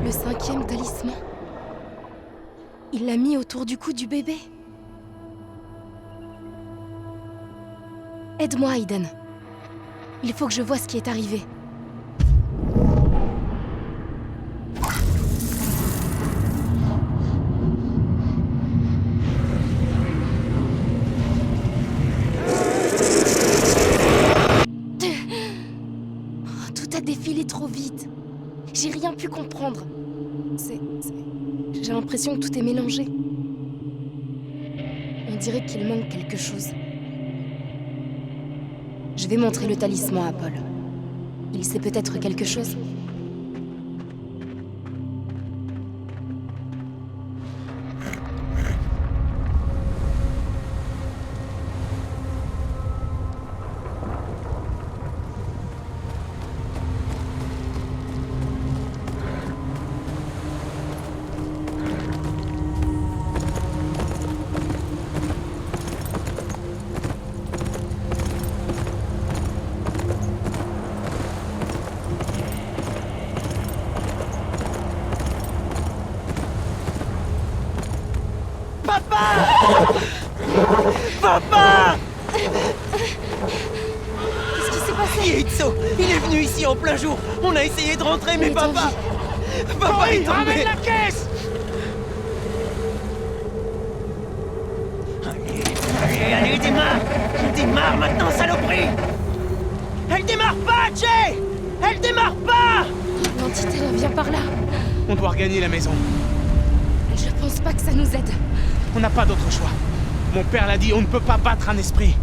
Le 5e talisman. Il l'a mis autour du cou du bébé. Aide-moi, Aiden. Il faut que je voie ce qui est arrivé. Tout a défilé trop vite. J'ai rien pu comprendre. J'ai l'impression que tout est mélangé. On dirait qu'il manque quelque chose. Je vais montrer le talisman à Paul. Il sait peut-être quelque chose. Papa! Qu'est-ce qui s'est passé? Yaitso, il est venu ici en plein jour. On a essayé de rentrer, mais papa... Papa est tombé. Ramène la caisse! Allez, démarre! Démarre maintenant, saloperie! Elle démarre pas, Jay! Elle démarre pas! L'entité revient par là. On doit regagner la maison. Je pense pas que ça nous aide. On n'a pas d'autre choix. Mon père l'a dit, on ne peut pas battre un esprit.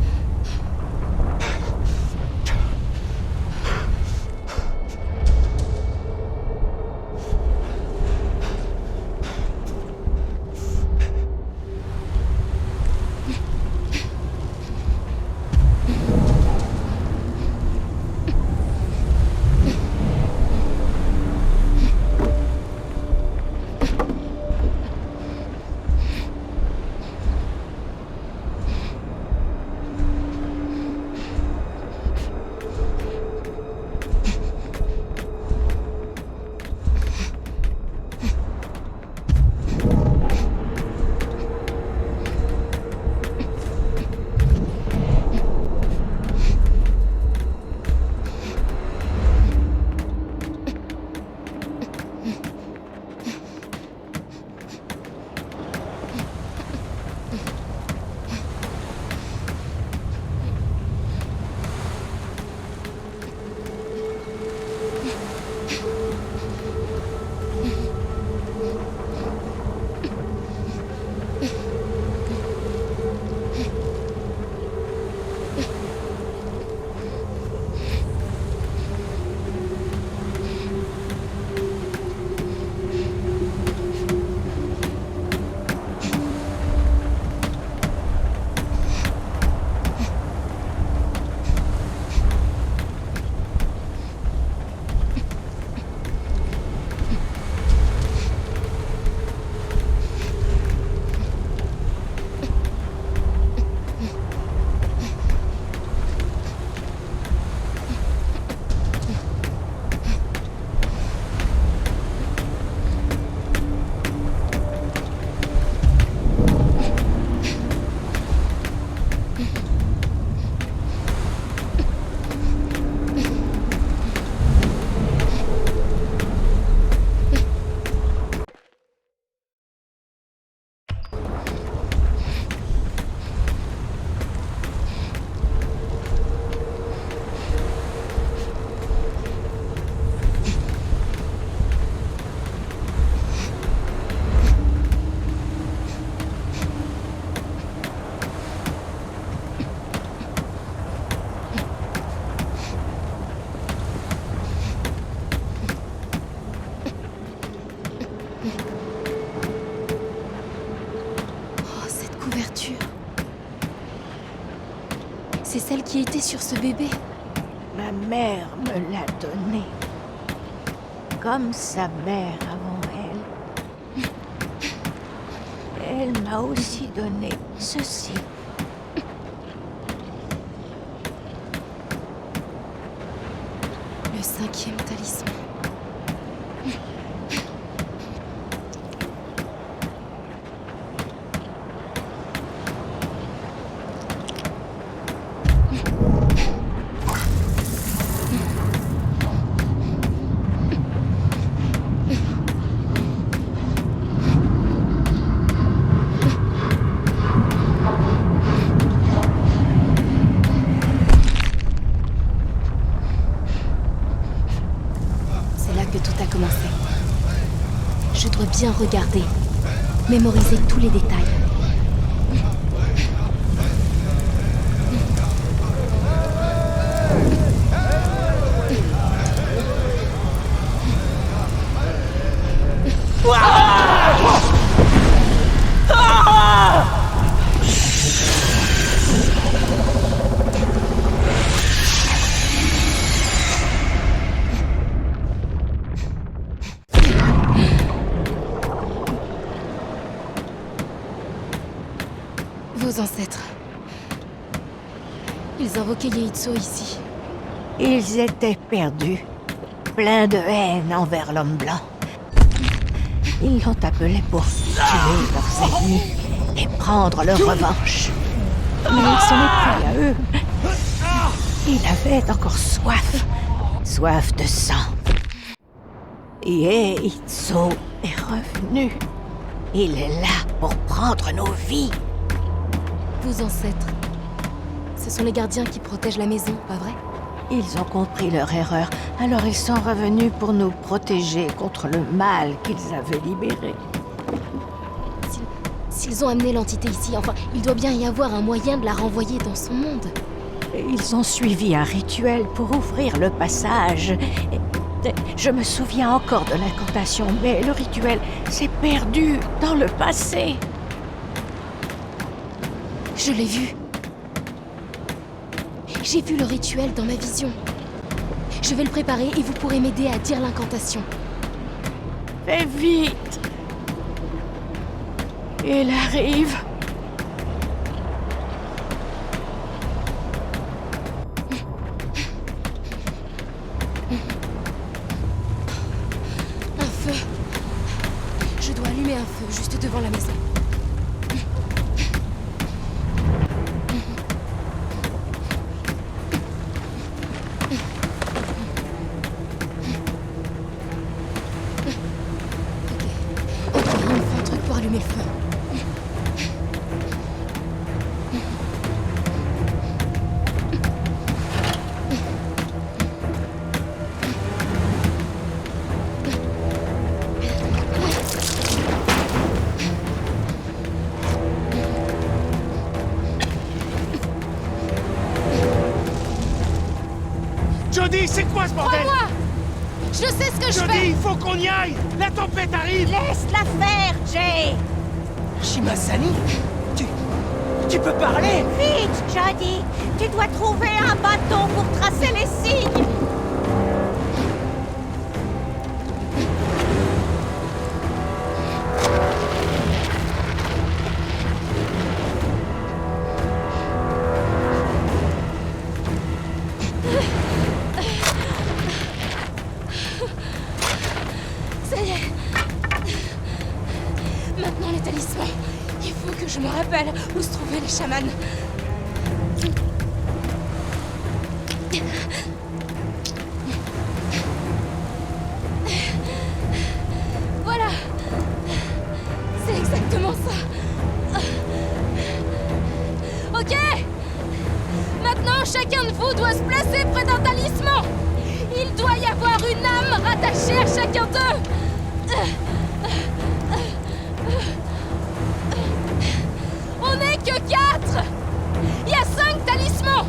qui était sur ce bébé? Ma mère me l'a donné. Comme sa mère avant elle. Elle m'a aussi donné ceci. Le 5e talisman. Je dois bien regarder, mémoriser tous les détails. Vos ancêtres. Ils invoquaient Yeitso ici. Ils étaient perdus, pleins de haine envers l'homme blanc. Ils l'ont appelé pour tuer leurs ennemis et prendre leur revanche. Mais ce n'est plus à eux. Il avait encore soif. Soif de sang. Yeitso est revenu. Il est là pour prendre nos vies. Vos ancêtres. Ce sont les gardiens qui protègent la maison, pas vrai? Ils ont compris leur erreur, alors ils sont revenus pour nous protéger contre le mal qu'ils avaient libéré. S'ils ont amené l'entité ici, enfin, il doit bien y avoir un moyen de la renvoyer dans son monde. Ils ont suivi un rituel pour ouvrir le passage. Je me souviens encore de l'incantation, mais le rituel s'est perdu dans le passé. Je l'ai vu. J'ai vu le rituel dans ma vision. Je vais le préparer et vous pourrez m'aider à dire l'incantation. Fais vite! Il arrive. Un feu. Je dois allumer un feu juste devant la maison. Allumer le feu. Jodie, c'est quoi ce bordel? Crois-moi! Je sais ce que je fais! Jodie, il faut qu'on y aille! La tempête arrive! Laisse-la faire, Jay! Shimasani? Tu peux parler? Vite, Jodie! Tu dois trouver un bâton pour tracer les signes! Ça y est. Maintenant les talismans. Il faut que je me rappelle où se trouvaient les chamans. Voilà. C'est exactement ça. Ok. Maintenant, chacun de vous doit se placer près d'un talisman. Il doit y avoir une âme rattachée à chacun d'eux. On n'est que 4. Il y a 5 talismans.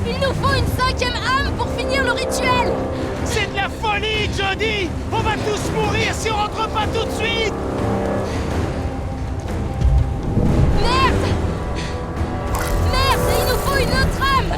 Il nous faut une 5e âme pour finir le rituel. C'est de la folie, Jodie! On va tous mourir si on rentre pas tout de suite! Merde! Merde, il nous faut une autre âme!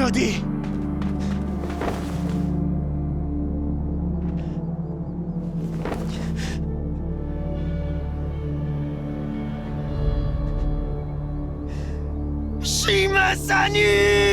Jody! Shimasani!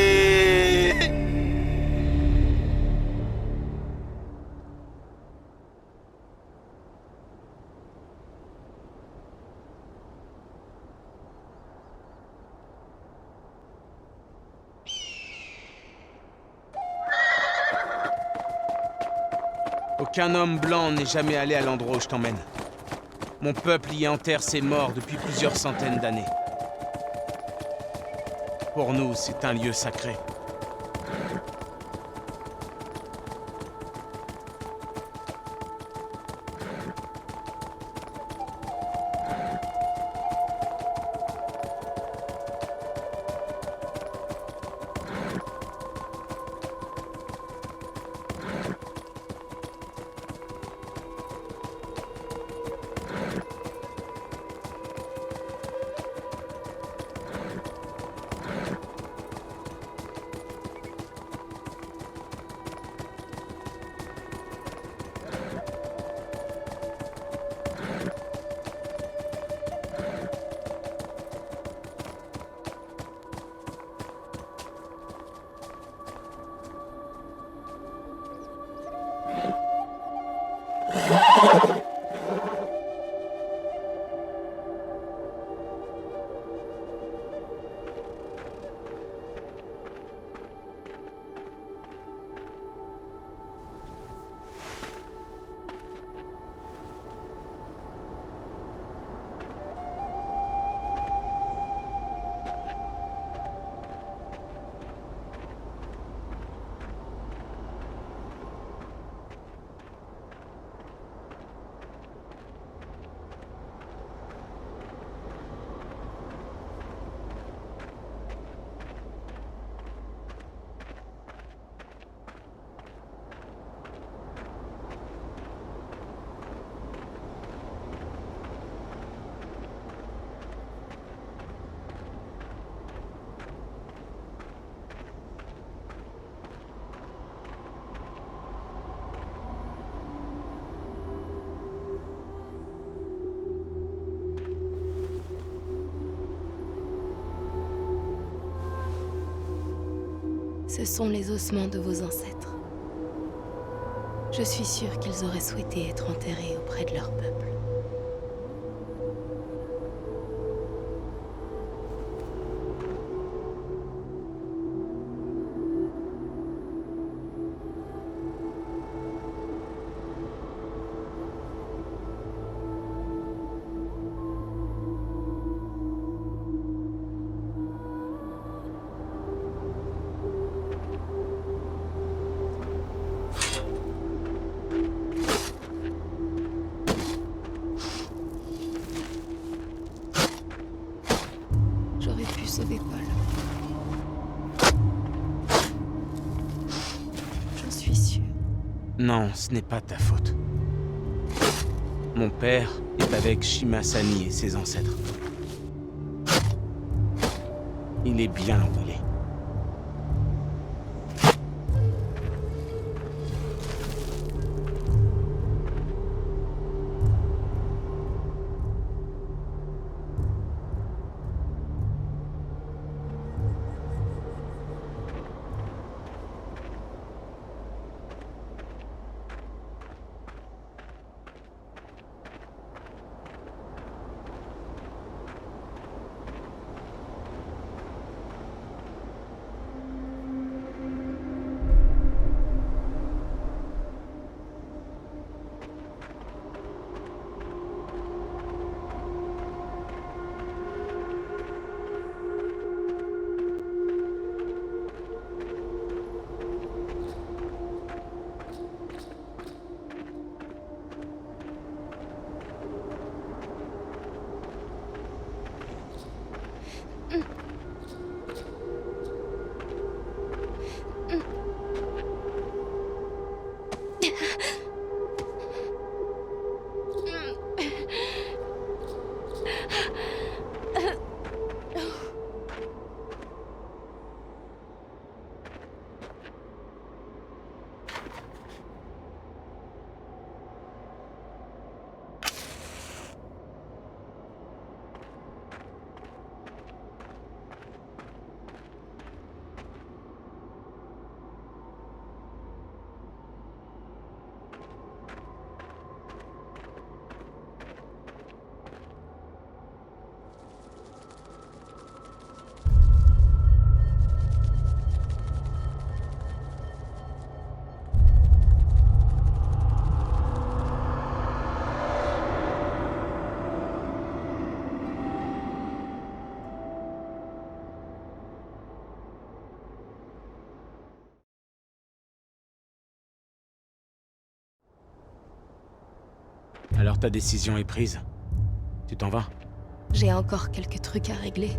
Aucun homme blanc n'est jamais allé à l'endroit où je t'emmène. Mon peuple y enterre ses morts depuis plusieurs centaines d'années. Pour nous, c'est un lieu sacré. Ce sont les ossements de vos ancêtres. Je suis sûre qu'ils auraient souhaité être enterrés auprès de leur peuple. Sauver Paul. J'en suis sûre. Non, ce n'est pas ta faute. Mon père est avec Shimasani et ses ancêtres. Il est bien où il est. Alors ta décision est prise. Tu t'en vas? J'ai encore quelques trucs à régler.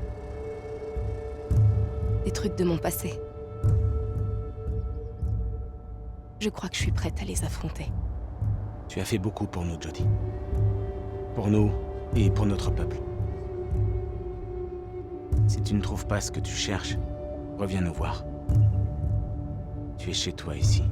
Des trucs de mon passé. Je crois que je suis prête à les affronter. Tu as fait beaucoup pour nous, Jodie. Pour nous et pour notre peuple. Si tu ne trouves pas ce que tu cherches, reviens nous voir. Tu es chez toi ici.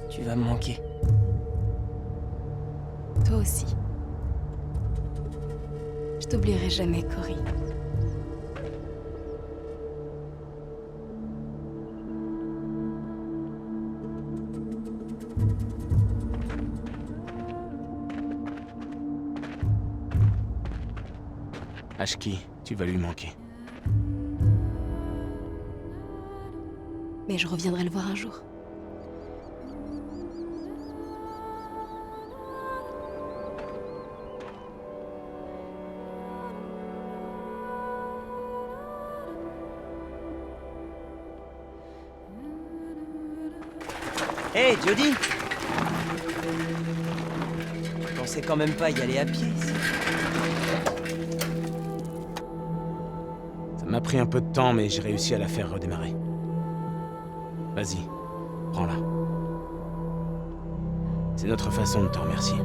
Tu vas me manquer. Toi aussi. Je t'oublierai jamais, Cory. Ashki, tu vas lui manquer. Mais je reviendrai le voir un jour. Hey, Jodie! Je pensais quand même pas y aller à pied, ici. Ça m'a pris un peu de temps, mais j'ai réussi à la faire redémarrer. Vas-y, prends-la. C'est notre façon de te remercier.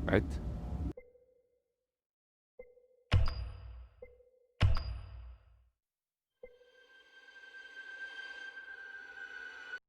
Prête?